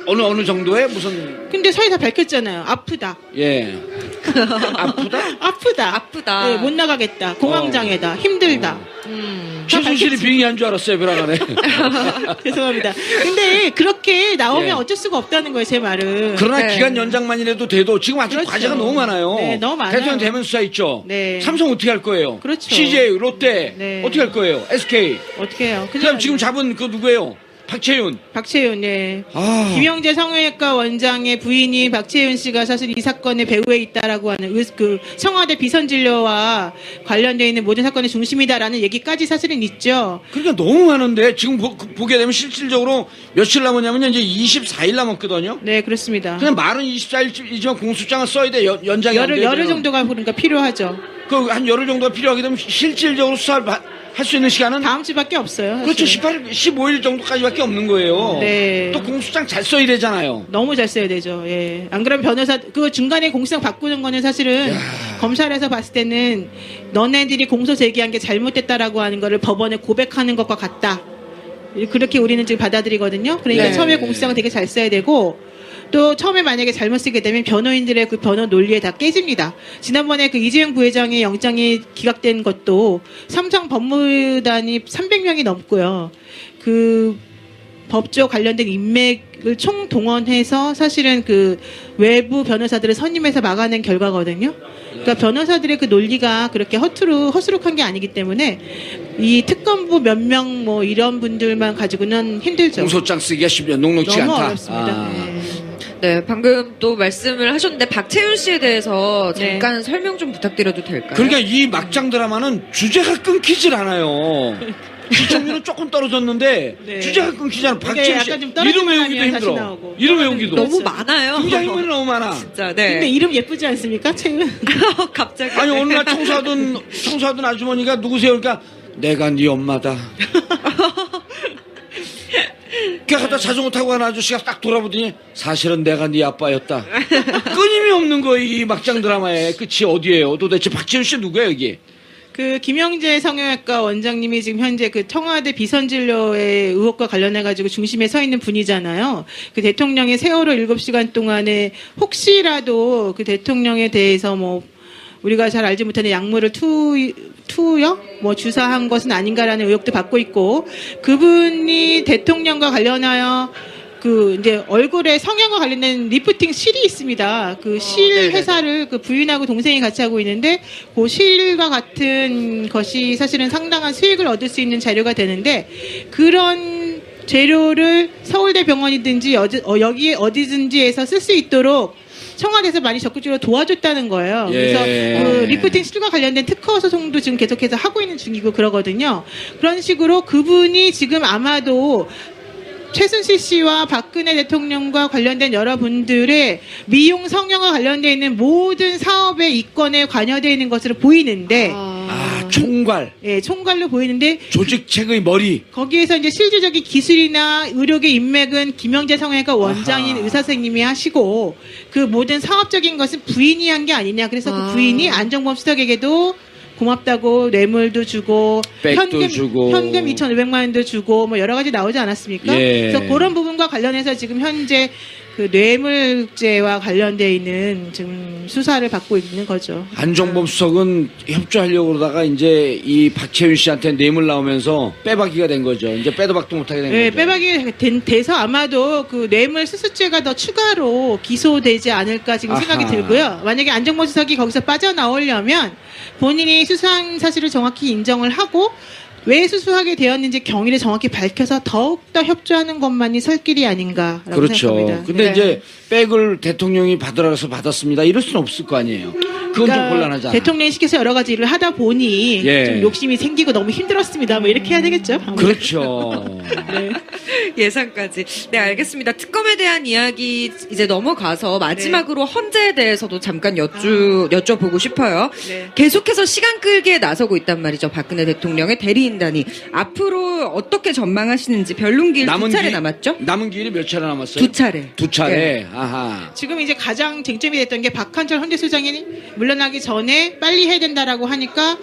어느 정도의 무슨
근데 사유 다 밝혔잖아요. 아프다.
예 아프다.
아프다.
네, 못 나가겠다. 공황장애다. 힘들다.
최순실이 빙의한 줄 알았어요, 벼랑간에.
죄송합니다. 근데 그렇게 나오면
예.
어쩔 수가 없다는 거예요, 제 말은.
그러나
네.
기간 연장만이라도 돼도 지금 아직
그렇죠.
과제가 너무 많아요.
네, 너무 많아요.
대통령 대면 수사 있죠.
네.
삼성 어떻게 할 거예요?
그렇죠.
CJ, 롯데
네.
어떻게 할 거예요? SK.
어떻게 해요?
그다음 지금 잡은 그 누구예요? 박채윤.
박채윤, 네.
아.
김영재 성형외과 원장의 부인인 박채윤 씨가 사실 이 사건의 배후에 있다라고 하는 그 청와대 비선진료와 관련되어 있는 모든 사건의 중심이다라는 얘기까지 사실은 있죠.
그러니까 너무 많은데 지금 보게 되면 실질적으로 며칠 남았냐면 이제 24일 남았거든요.
네, 그렇습니다.
그냥 말은 24일이지만 공소장을 써야 돼. 연장이 안 돼요.
열흘 정도가 그러니까 필요하죠.
한 열흘 정도가 필요하게 되면 실질적으로 수사를 할 수 있는 시간은
다음 주밖에 없어요.
그렇죠.
사실은.
15일 정도까지밖에 없는 거예요.
네.
또 공소장 잘 써야 되잖아요.
너무 잘 써야 되죠. 예. 안 그러면 변호사 그 중간에 공소장 바꾸는 거는 사실은 검찰에서 봤을 때는 너네들이 공소 제기한 게 잘못됐다라고 하는 거를 법원에 고백하는 것과 같다. 그렇게 우리는 지금 받아들이거든요. 그러니까
네.
처음에 공소장을 되게 잘 써야 되고 또 처음에 만약에 잘못 쓰게 되면 변호인들의 그 변호 논리에 다 깨집니다. 지난번에 그 이재용 부회장의 영장이 기각된 것도 삼성 법무단이 300명이 넘고요. 그 법조 관련된 인맥을 총동원해서 사실은 그 외부 변호사들을 선임해서 막아낸 결과거든요. 그러니까 변호사들의 그 논리가 그렇게 허술룩한 게 아니기 때문에 이 특검부 몇 명 뭐 이런 분들만 가지고는 힘들죠.
공소장 쓰기가 쉽지 녹록지
너무
않다.
어렵습니다.
아.
네.
네, 방금 또 말씀을 하셨는데 박채윤 씨에 대해서
네.
잠깐 설명 좀 부탁드려도 될까요?
그러니까 이 막장 드라마는 주제가 끊기질 않아요. 시청률은 조금 떨어졌는데
네.
주제가 끊기지 않아.
근데
박채윤 씨
약간 좀 떨어지는
이름 외우기도
아니에요, 다시
힘들어.
나오고.
이름 외우기도
너무 많아요.
굉장히 인물이 너무 많아.
진짜, 네.
근데 이름 예쁘지 않습니까? 채윤.
갑자기.
아니 어느 날 청소하던 아주머니가 누구세요? 그러니까 내가 네 엄마다. 걔 갖다 자전거 타고 가는 아저씨가 딱 돌아보더니 사실은 내가 네 아빠였다. 끊임이 없는 거예요. 이 막장 드라마의 끝이 어디예요? 도대체 박지훈 씨 누구예요 이게?
그 김영재 성형외과 원장님이 지금 현재 그 청와대 비선진료의 의혹과 관련해 가지고 중심에 서 있는 분이잖아요. 그 대통령의 세월호 7시간 동안에 혹시라도 그 대통령에 대해서 뭐 우리가 잘 알지 못하는 약물을 투여 뭐 주사한 것은 아닌가라는 의혹도 받고 있고 그분이 대통령과 관련하여 그 이제 얼굴에 성형과 관련된 리프팅 실이 있습니다. 그 실
네네네.
회사를 그 부인하고 동생이 같이 하고 있는데 그 실과 같은 것이 사실은 상당한 수익을 얻을 수 있는 자료가 되는데 그런 재료를 서울대 병원이든지 여기에 어디든지에서 쓸 수 있도록 청와대에서 많이 적극적으로 도와줬다는 거예요.
예.
그래서 그 리프팅 실과 관련된 특허 소송도 지금 계속해서 하고 있는 중이고 그러거든요. 그런 식으로 그분이 지금 아마도 최순실 씨와 박근혜 대통령과 관련된 여러분들의 미용 성형과 관련되어 있는 모든 사업의 이권에 관여되어 있는 것으로 보이는데
총괄
예, 총괄로 보이는데
조직책의 머리.
거기에서 이제 실질적인 기술이나 의료계 인맥은 김영재 성형외과 원장인
아하.
의사 선생님이 하시고 그 모든 사업적인 것은 부인이 한 게 아니냐. 그래서 그 부인이 안종범 수석에게도 고맙다고 뇌물도 주고
백도 주고.
현금 2,500만 원도 주고 뭐 여러 가지 나오지 않았습니까?
예.
그래서 그런 부분과 관련해서 지금 현재 그 뇌물죄와 관련돼 있는 지금 수사를 받고 있는 거죠.
안종범 수석은 협조하려고 그러다가 이제 이 박채윤 씨한테 뇌물 나오면서 빼박이가 된 거죠. 이제 빼도 박도 못하게 된
네,
거죠.
빼박이 돼서 아마도 그 뇌물 수수죄가 더 추가로 기소되지 않을까 지금 생각이
아하.
들고요. 만약에 안정범 수석이 거기서 빠져나오려면 본인이 수사한 사실을 정확히 인정을 하고 왜 수수하게 되었는지 경위를 정확히 밝혀서 더욱더 협조하는 것만이 설 길이 아닌가라고
그렇죠.
생각합니다.
근데
네.
이제 백을 대통령이 받으라서 받았습니다. 이럴 수는 없을 거 아니에요. 그건 좀 곤란하잖아.
대통령이 시켜서 여러 가지 일을 하다 보니
예.
좀 욕심이 생기고 너무 힘들었습니다. 뭐 이렇게 해야 되겠죠.
그렇죠.
네.
예상까지. 네, 알겠습니다. 특검에 대한 이야기 이제 넘어가서 마지막으로 헌재에 대해서도 잠깐 여쭤보고 싶어요.
네.
계속해서 시간 끌기에 나서고 있단 말이죠. 박근혜 대통령의 대리인단이. 앞으로 어떻게 전망하시는지 변론기일 두 차례 남았죠?
남은 기일이 몇 차례 남았어요?
두 차례.
두 차례.
네.
아하.
지금 이제 가장 쟁점이 됐던 게 박한철 헌재소장이 물러나기 전에 빨리 해야 된다라고 하니까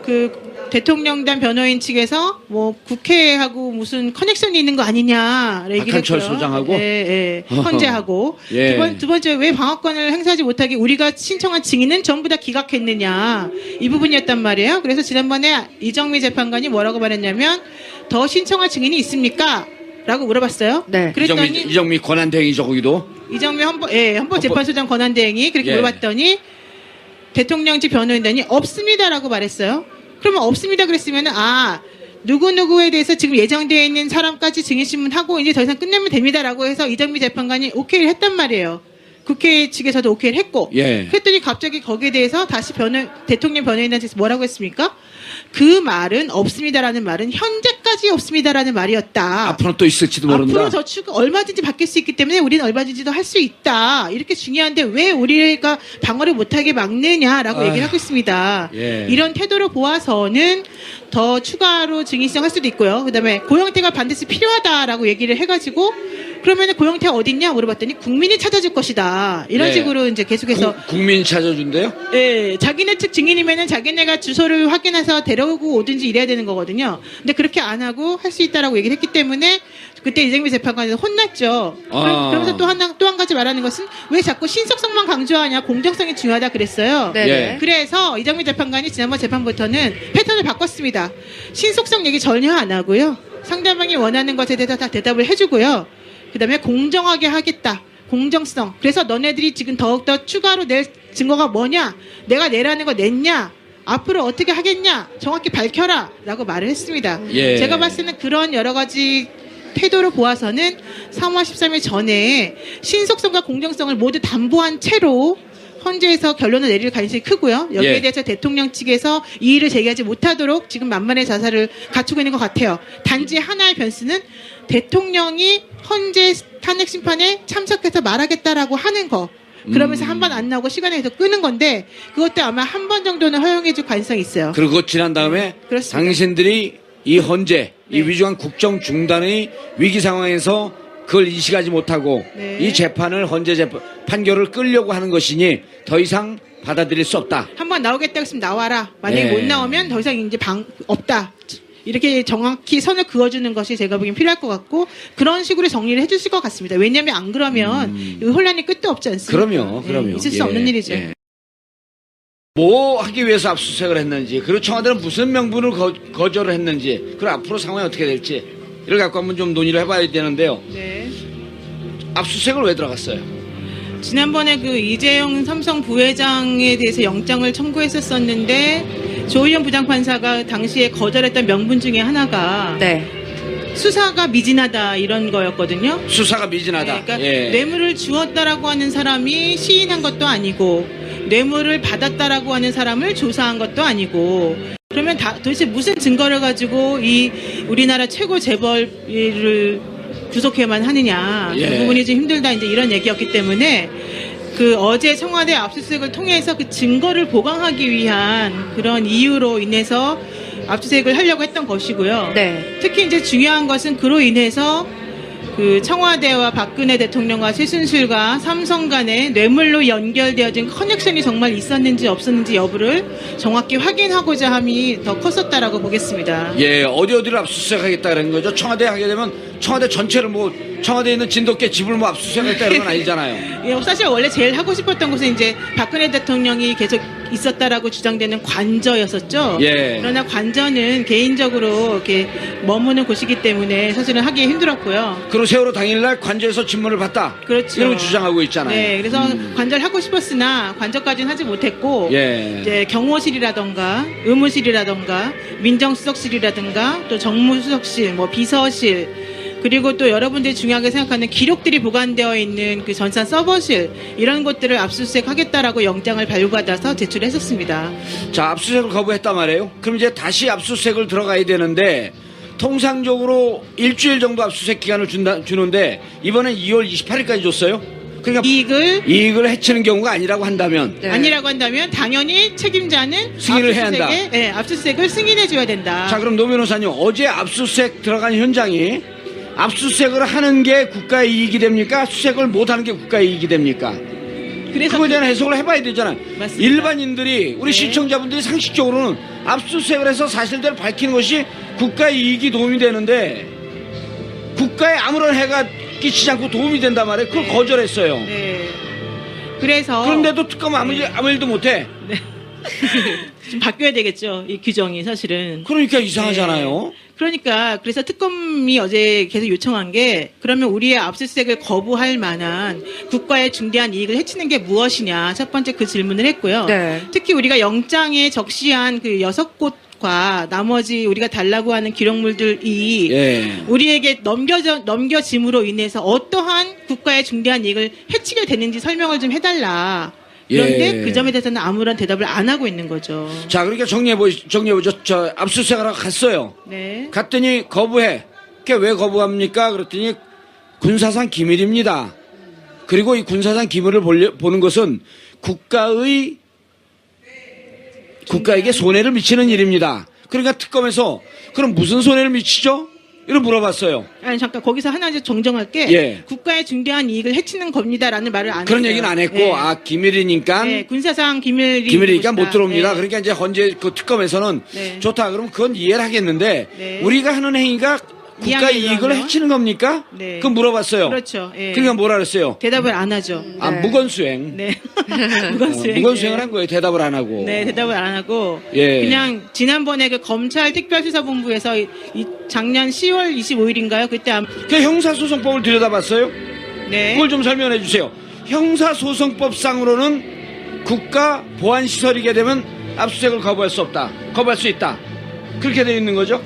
그 대통령단 변호인 측에서 뭐 국회하고 무슨 커넥션이 있는 거 아니냐 얘기를
박한철
했고요.
소장하고?
예, 예. 헌재하고
예.
두 번째 왜 방어권을 행사하지 못하게 우리가 신청한 증인은 전부 다 기각했느냐 이 부분이었단 말이에요. 그래서 지난번에 이정미 재판관이 뭐라고 말했냐면 더 신청할 증인이 있습니까? 라고 물어봤어요.
네.
그랬더니
이정미 권한대행이죠, 거기도.
이정미 헌법재판소장 권한대행이 그렇게
예.
물어봤더니 대통령 측 변호인단이 없습니다라고 말했어요. 그러면 없습니다 그랬으면 누구누구에 대해서 지금 예정되어 있는 사람까지 증인신문하고 이제 더 이상 끝내면 됩니다라고 해서 이정미 재판관이 오케이를 했단 말이에요. 국회 측에서도 오케이를 했고
예.
그랬더니 갑자기 거기에 대해서 다시 대통령 변호인단에서 뭐라고 했습니까? 그 말은 없습니다라는 말은 현재까지 없습니다라는 말이었다.
앞으로 또 있을지도 모른다.
앞으로 더 얼마든지 바뀔 수 있기 때문에 우리는 얼마든지 더 할 수 있다. 이렇게 중요한데 왜 우리가 방어를 못하게 막느냐라고 얘기를 하고 있습니다.
예.
이런 태도를 보아서는 더 추가로 증인 신청할 수도 있고요. 그다음에 고영태가 반드시 필요하다라고 얘기를 해가지고 그러면 고영태가 어딨냐 물어봤더니 국민이 찾아줄 것이다. 이런
네.
식으로 이제 계속해서
국민이 찾아준대요?
예, 자기네 측 증인이면은 자기네가 주소를 확인해서 데려오고 오든지 이래야 되는 거거든요. 근데 그렇게 안 하고 할 수 있다라고 얘기를 했기 때문에 그때 이정미 재판관에서 혼났죠. 그러면서 또 한 가지 말하는 것은 왜 자꾸 신속성만 강조하냐, 공정성이 중요하다 그랬어요.
네.
예.
그래서 이정미 재판관이 지난번 재판부터는 패턴을 바꿨습니다. 신속성 얘기 전혀 안 하고요. 상대방이 원하는 것에 대해서 다 대답을 해주고요. 그다음에 공정하게 하겠다. 공정성. 그래서 너네들이 지금 더욱더 추가로 낼 증거가 뭐냐? 내가 내라는 거 냈냐? 앞으로 어떻게 하겠냐? 정확히 밝혀라. 라고 말을 했습니다.
예.
제가 봤을 때는 그런 여러 가지 태도를 보아서는 3월 13일 전에 신속성과 공정성을 모두 담보한 채로 헌재에서 결론을 내릴 가능성이 크고요. 여기에
예.
대해서 대통령 측에서 이의를 제기하지 못하도록 지금 만만의 자세를 갖추고 있는 것 같아요. 단지 하나의 변수는 대통령이 헌재 탄핵 심판에 참석해서 말하겠다라고 하는 거. 그러면서 한 번 안 나오고 시간을 계속 끄는 건데 그것도 아마 한 번 정도는 허용해줄 가능성이 있어요.
그리고 지난 다음에
그렇습니다.
당신들이 이 헌재, 이
네.
위중한 국정 중단의 위기 상황에서 그걸 인식하지 못하고
네.
이 재판을 헌재 판결을 끌려고 하는 것이니 더 이상 받아들일 수 없다.
한 번 나오겠다 했으면 나와라. 만약에
네.
못 나오면 더 이상 이제 없다. 이렇게 정확히 선을 그어주는 것이 제가 보기엔 필요할 것 같고 그런 식으로 정리를 해주실 것 같습니다. 왜냐하면 안 그러면 이 혼란이 끝도 없지 않습니까?
그럼요.
있을 수 없는 일이죠.
뭐 하기 위해서 압수수색을 했는지, 그리고 청와대는 무슨 명분을 거절을 했는지, 그리고 앞으로 상황이 어떻게 될지 이를 갖고 한번 좀 논의를 해봐야 되는데요.
네.
압수수색을 왜 들어갔어요?
지난번에 그 이재용 삼성 부회장에 대해서 영장을 청구했었는데 조희연 부장판사가 당시에 거절했던 명분 중에 하나가
네.
수사가 미진하다 이런 거였거든요.
수사가 미진하다.
그러니까
예.
뇌물을 주었다라고 하는 사람이 시인한 것도 아니고 뇌물을 받았다라고 하는 사람을 조사한 것도 아니고 그러면 도대체 무슨 증거를 가지고 이 우리나라 최고 재벌을 구속해야만 하느냐.
예.
그 부분이 좀 힘들다 이제 이런 얘기였기 때문에 그 어제 청와대 압수수색을 통해서 그 증거를 보강하기 위한 그런 이유로 인해서 압수수색을 하려고 했던 것이고요.
네.
특히 이제 중요한 것은 그로 인해서 그 청와대와 박근혜 대통령과 최순실과 삼성 간에 뇌물로 연결되어진 커넥션이 정말 있었는지 없었는지 여부를 정확히 확인하고자 함이 더 컸었다라고 보겠습니다.
예, 어디를 압수수색하겠다 그런 거죠. 청와대 하게 되면 청와대 전체를 뭐 청와대에 있는 진돗개 집을 뭐 압수수색했다 이런 건 아니잖아요.
예, 사실 원래 제일 하고 싶었던 곳은 이제 박근혜 대통령이 계속 있었다라고 주장되는 관저였었죠.
예.
그러나 관저는 개인적으로 이렇게 머무는 곳이기 때문에 사실은 하기 힘들었고요.
그리고 세월호 당일날 관저에서 진문을 봤다.
그렇죠.
이런 거 주장하고 있잖아요.
네, 그래서 관저를 하고 싶었으나 관저까지는 하지 못했고
예.
이제 경호실이라던가 의무실이라던가 민정수석실이라든가 또 정무수석실, 뭐 비서실 그리고 또 여러분들이 중요하게 생각하는 기록들이 보관되어 있는 그 전산 서버실 이런 것들을 압수수색하겠다라고 영장을 발부받아서 제출했었습니다.
자, 압수수색을 거부했단 말이에요. 그럼 이제 다시 압수수색을 들어가야 되는데 통상적으로 일주일 정도 압수수색 기간을 주는데 이번엔 2월 28일까지 줬어요. 그러니까 이익을 해치는 경우가 아니라고 한다면
네.
아니라고 한다면 당연히 책임자는
승인을 해야 한다.
네, 압수수색을 승인해줘야 된다.
자, 그럼 노 변호사님 어제 압수수색 들어간 현장이 압수수색을 하는 게 국가의 이익이 됩니까? 수색을 못하는 게 국가의 이익이 됩니까?
그래서
그거에 대한 해석을 해봐야 되잖아요.
맞습니다.
일반인들이 우리
네.
시청자분들이 상식적으로는 압수수색을 해서 사실대로 밝히는 것이 국가의 이익이 도움이 되는데 국가에 아무런 해가 끼치지 않고 도움이 된단 말이에요. 그걸
네.
거절했어요.
네. 그래서
그런데도 특검 아무 일도 못해.
좀 바뀌어야 되겠죠. 이 규정이 사실은.
그러니까 이상하잖아요.
그러니까 그래서 특검이 어제 계속 요청한 게 그러면 우리의 압수수색을 거부할 만한 국가의 중대한 이익을 해치는 게 무엇이냐 첫 번째 그 질문을 했고요.
네.
특히 우리가 영장에 적시한 그 6곳과 나머지 우리가 달라고 하는 기록물들이
예.
우리에게 넘겨짐으로 인해서 어떠한 국가의 중대한 이익을 해치게 되는지 설명을 좀 해달라. 그런데
예.
그 점에 대해서는 아무런 대답을 안 하고 있는 거죠.
자, 그러니까 정리해보죠. 저 압수수색을 하러 갔어요.
네.
갔더니 거부해. 그게 왜 거부합니까? 그랬더니 군사상 기밀입니다. 그리고 이 군사상 기밀을 보는 것은 국가에게 손해를 미치는 일입니다. 그러니까 특검에서 그럼 무슨 손해를 미치죠? 이런 물어봤어요.
아니 잠깐 거기서 하나 이제 정정할게.
예.
국가의 중대한 이익을 해치는 겁니다라는 말을 안
그런
했어요.
얘기는 안 했고,
예.
기밀이니까.
네, 군사상 기밀이니까
기밀이니까 못 들어옵니다.
네.
그러니까 이제 현재 그 특검에서는
네.
좋다. 그러면 그건 이해를 하겠는데
네.
우리가 하는 행위가 국가
이양을
이익을
위하면?
해치는 겁니까?
네.
그럼 물어봤어요.
그렇죠. 예.
그러니까 뭐라 그랬어요?
대답을 안 하죠.
아,
네.
무건수행.
네. 무건수행.
무건수행을 한 거예요. 대답을 안 하고.
네, 대답을 안 하고
예.
그냥 지난번에 그 검찰 특별수사본부에서 작년 10월 25일인가요? 그때
그 형사소송법을 들여다봤어요?
네.
그걸 좀 설명해 주세요. 형사소송법상으로는 국가 보안시설이게 되면 압수수색을 거부할 수 없다. 거부할 수 있다. 그렇게 되어 있는 거죠?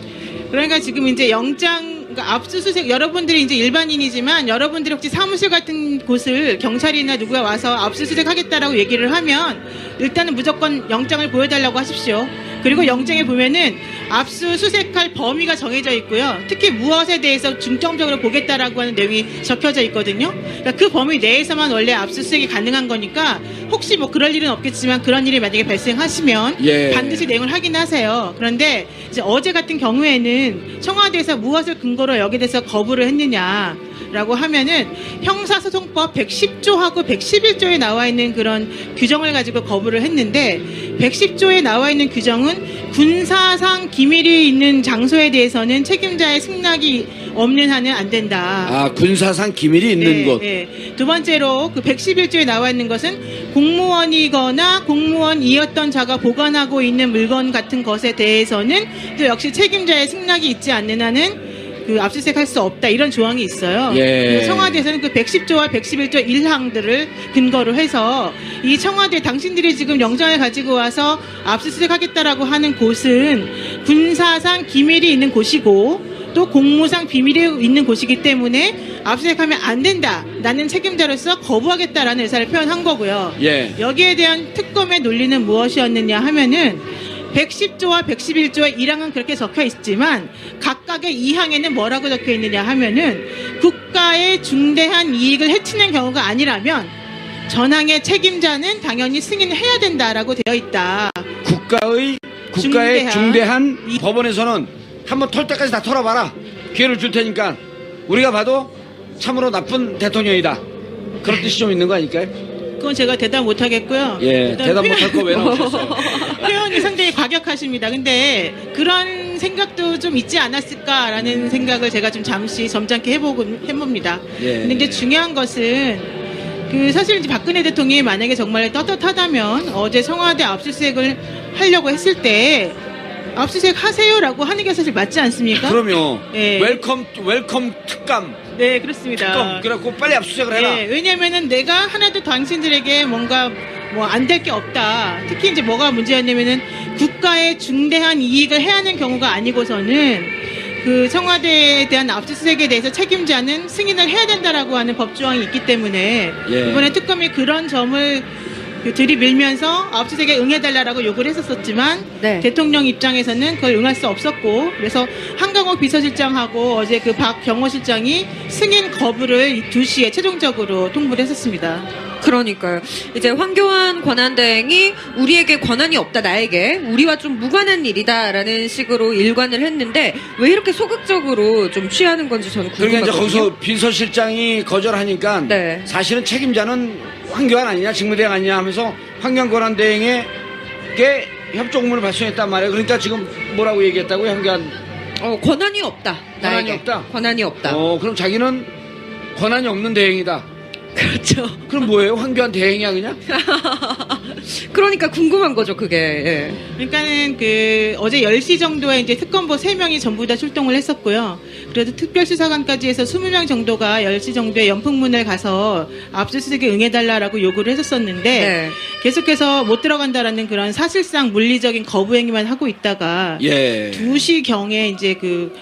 그러니까 지금 이제 그러니까 압수수색 여러분들이 이제 일반인이지만 여러분들이 혹시 사무실 같은 곳을 경찰이나 누구가 와서 압수수색 하겠다라고 얘기를 하면 일단은 무조건 영장을 보여달라고 하십시오. 그리고 영장에 보면은 압수수색할 범위가 정해져 있고요. 특히 무엇에 대해서 중점적으로 보겠다라고 하는 내용이 적혀져 있거든요. 그러니까 그 범위 내에서만 원래 압수수색이 가능한 거니까 혹시 뭐 그럴 일은 없겠지만 그런 일이 만약에 발생하시면
예.
반드시 내용을 확인하세요. 그런데 이제 어제 같은 경우에는 청와대에서 무엇을 근거로 여기에 대해서 거부를 했느냐 라고 하면은 형사소송법 110조하고 111조에 나와 있는 그런 규정을 가지고 거부를 했는데 110조에 나와 있는 규정은 군사상 기밀이 있는 장소에 대해서는 책임자의 승낙이 없는 한은 안 된다.
아, 군사상 기밀이 있는 곳.
네. 두 번째로 그 111조에 나와 있는 것은 공무원이거나 공무원이었던 자가 보관하고 있는 물건 같은 것에 대해서는 또 역시 책임자의 승낙이 있지 않는 한은 그 압수수색 할 수 없다 이런 조항이 있어요.
예.
그래서 청와대에서는 그 110조와 111조 1항들을 근거로 해서 이 청와대 당신들이 지금 영장을 가지고 와서 압수수색 하겠다라고 하는 곳은 군사상 기밀이 있는 곳이고 또 공무상 비밀이 있는 곳이기 때문에 압수수색하면 안 된다. 나는 책임자로서 거부하겠다라는 의사를 표현한 거고요.
예.
여기에 대한 특검의 논리는 무엇이었느냐 하면은 110조와 111조의 1항은 그렇게 적혀 있지만 각각의 2항에는 뭐라고 적혀 있느냐 하면은 국가의 중대한 이익을 해치는 경우가 아니라면 전항의 책임자는 당연히 승인을 해야 된다라고 되어 있다.
국가의 중대한 법원에서는 한번 털 때까지 다 털어봐라. 기회를 줄 테니까 우리가 봐도 참으로 나쁜 대통령이다. 그런 뜻이 좀 있는 거 아닐까요?
그건 제가 대답 못 하겠고요.
예, 대답 못할 거 왜 나오셨어요?
표현이 상당히 과격하십니다. 근데 그런 생각도 좀 있지 않았을까라는 생각을 제가 좀 잠시 점잖게 해봅니다.
예.
근데 이제 중요한 것은 사실 이제 박근혜 대통령이 만약에 정말 떳떳하다면 어제 청와대 압수수색을 하려고 했을 때 압수수색 하세요라고 하는 게 사실 맞지 않습니까?
그럼요.
예.
웰컴 특감.
네, 그렇습니다.
특검. 그래갖고 빨리 압수수색을 해라.
네, 왜냐면은 내가 하나도 당신들에게 뭔가 안 될 게 없다. 특히 이제 뭐가 문제였냐면은 국가의 중대한 이익을 해하는 경우가 아니고서는 청와대에 대한 압수수색에 대해서 책임자는 승인을 해야 된다라고 하는 법조항이 있기 때문에
예.
이번에 특검이 그런 점을 들이밀면서 압수수색에 응해달라고 요구를 했었지만
네.
대통령 입장에서는 그걸 응할 수 없었고 그래서 한강호 비서실장하고 어제 박경호 실장이 승인 거부를 2시에 최종적으로 통보를 했었습니다.
그러니까요. 이제 황교안 권한대행이 우리에게 권한이 없다, 나에게 우리와 좀 무관한 일이다라는 식으로 일관을 했는데 왜 이렇게 소극적으로 좀 취하는 건지 저는
그러니까
궁금하거든요.
이제 거기서 비서실장이 거절하니까
네.
사실은 책임자는 황교안 아니냐, 직무대행 아니냐 하면서 황교안 권한대행에게 협조공문을 발송했단 말이에요. 그러니까 지금 뭐라고 얘기했다고요, 황교안?
권한이 없다, 나에게.
권한이 없다?
권한이 없다.
그럼 자기는 권한이 없는 대행이다.
그렇죠.
그럼 뭐예요? 황교안 대행이야 그냥?
그러니까 궁금한 거죠, 그게. 예.
그러니까는 어제 10시 정도에 이제 특검보 3명이 전부 다 출동을 했었고요. 그래도 특별수사관까지 해서 20명 정도가 10시 정도에 연풍문을 가서 압수수색에 응해달라라고 요구를 했었었는데
네.
계속해서 못 들어간다라는 그런 사실상 물리적인 거부 행위만 하고 있다가
예.
2시경에 이제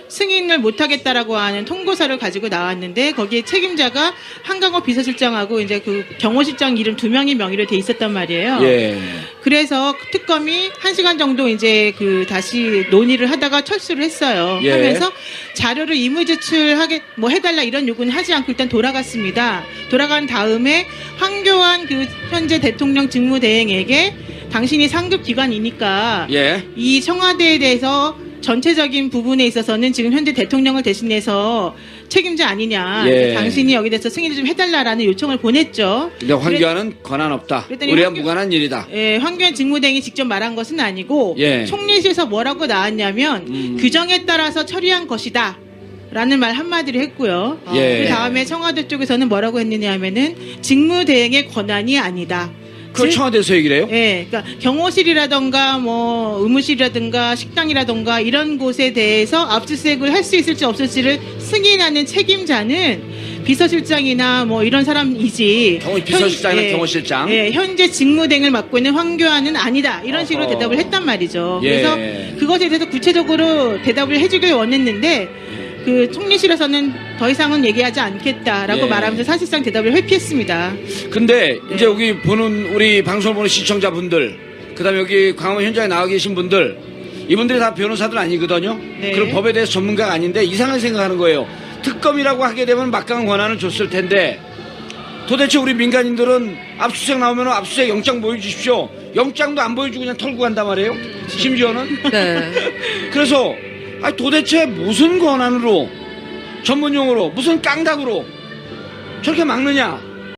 승인을 못하겠다라고 하는 통고서를 가지고 나왔는데 거기에 책임자가 한강호 비서실장하고 이제 경호 실장 이름 2명이 명의로 돼 있었단 말이에요.
예.
그래서 특검이 1시간 정도 이제 다시 논의를 하다가 철수를 했어요.
예.
하면서 자료를 임의 제출하게 해달라 이런 요구는 하지 않고 일단 돌아갔습니다. 돌아간 다음에 황교안 현재 대통령 직무대행에게 당신이 상급 기관이니까
예.
이 청와대에 대해서 전체적인 부분에 있어서는 지금 현재 대통령을 대신해서 책임자 아니냐.
예.
당신이 여기 대해서 승인을 좀 해달라라는 요청을 보냈죠.
근데 황교안은 권한 없다.
그랬더니
우리가 무관한 일이다.
예, 황교안 직무대행이 직접 말한 것은 아니고
예.
총리실에서 뭐라고 나왔냐면 규정에 따라서 처리한 것이다. 라는 말 한마디를 했고요.
예.
그 다음에 청와대 쪽에서는 뭐라고 했느냐 하면은 직무대행의 권한이 아니다.
그걸 청와대에서 얘기를 해요?
예, 그러니까 경호실이라던가 의무실이라든가 식당이라던가 이런 곳에 대해서 압수수색을 할 수 있을지 없을지를 승인하는 책임자는 비서실장이나 이런 사람이지.
비서실장이나 경호실장.
예, 현재 직무대행을 맡고 있는 황교안은 아니다. 이런 식으로
어허.
대답을 했단 말이죠.
예.
그래서 그것에 대해서 구체적으로 대답을 해주길 원했는데 총리실에서는 더 이상은 얘기하지 않겠다라고
예.
말하면서 사실상 대답을 회피했습니다.
근데
네.
이제 여기 우리 방송을 보는 시청자분들, 그다음에 여기 광화문 현장에 나와 계신 분들, 이분들이 다 변호사들 아니거든요.
네.
그리고 법에 대해서 전문가가 아닌데 이상하게 생각하는 거예요. 특검이라고 하게 되면 막강한 권한을 줬을 텐데 도대체 우리 민간인들은 압수수색 나오면 압수수색 영장 보여주십시오. 영장도 안 보여주고 그냥 털고 간단 말이에요. 심지어는.
네.
그래서 도대체 무슨 권한으로, 전문용어로 무슨 깡닭으로 저렇게 막느냐.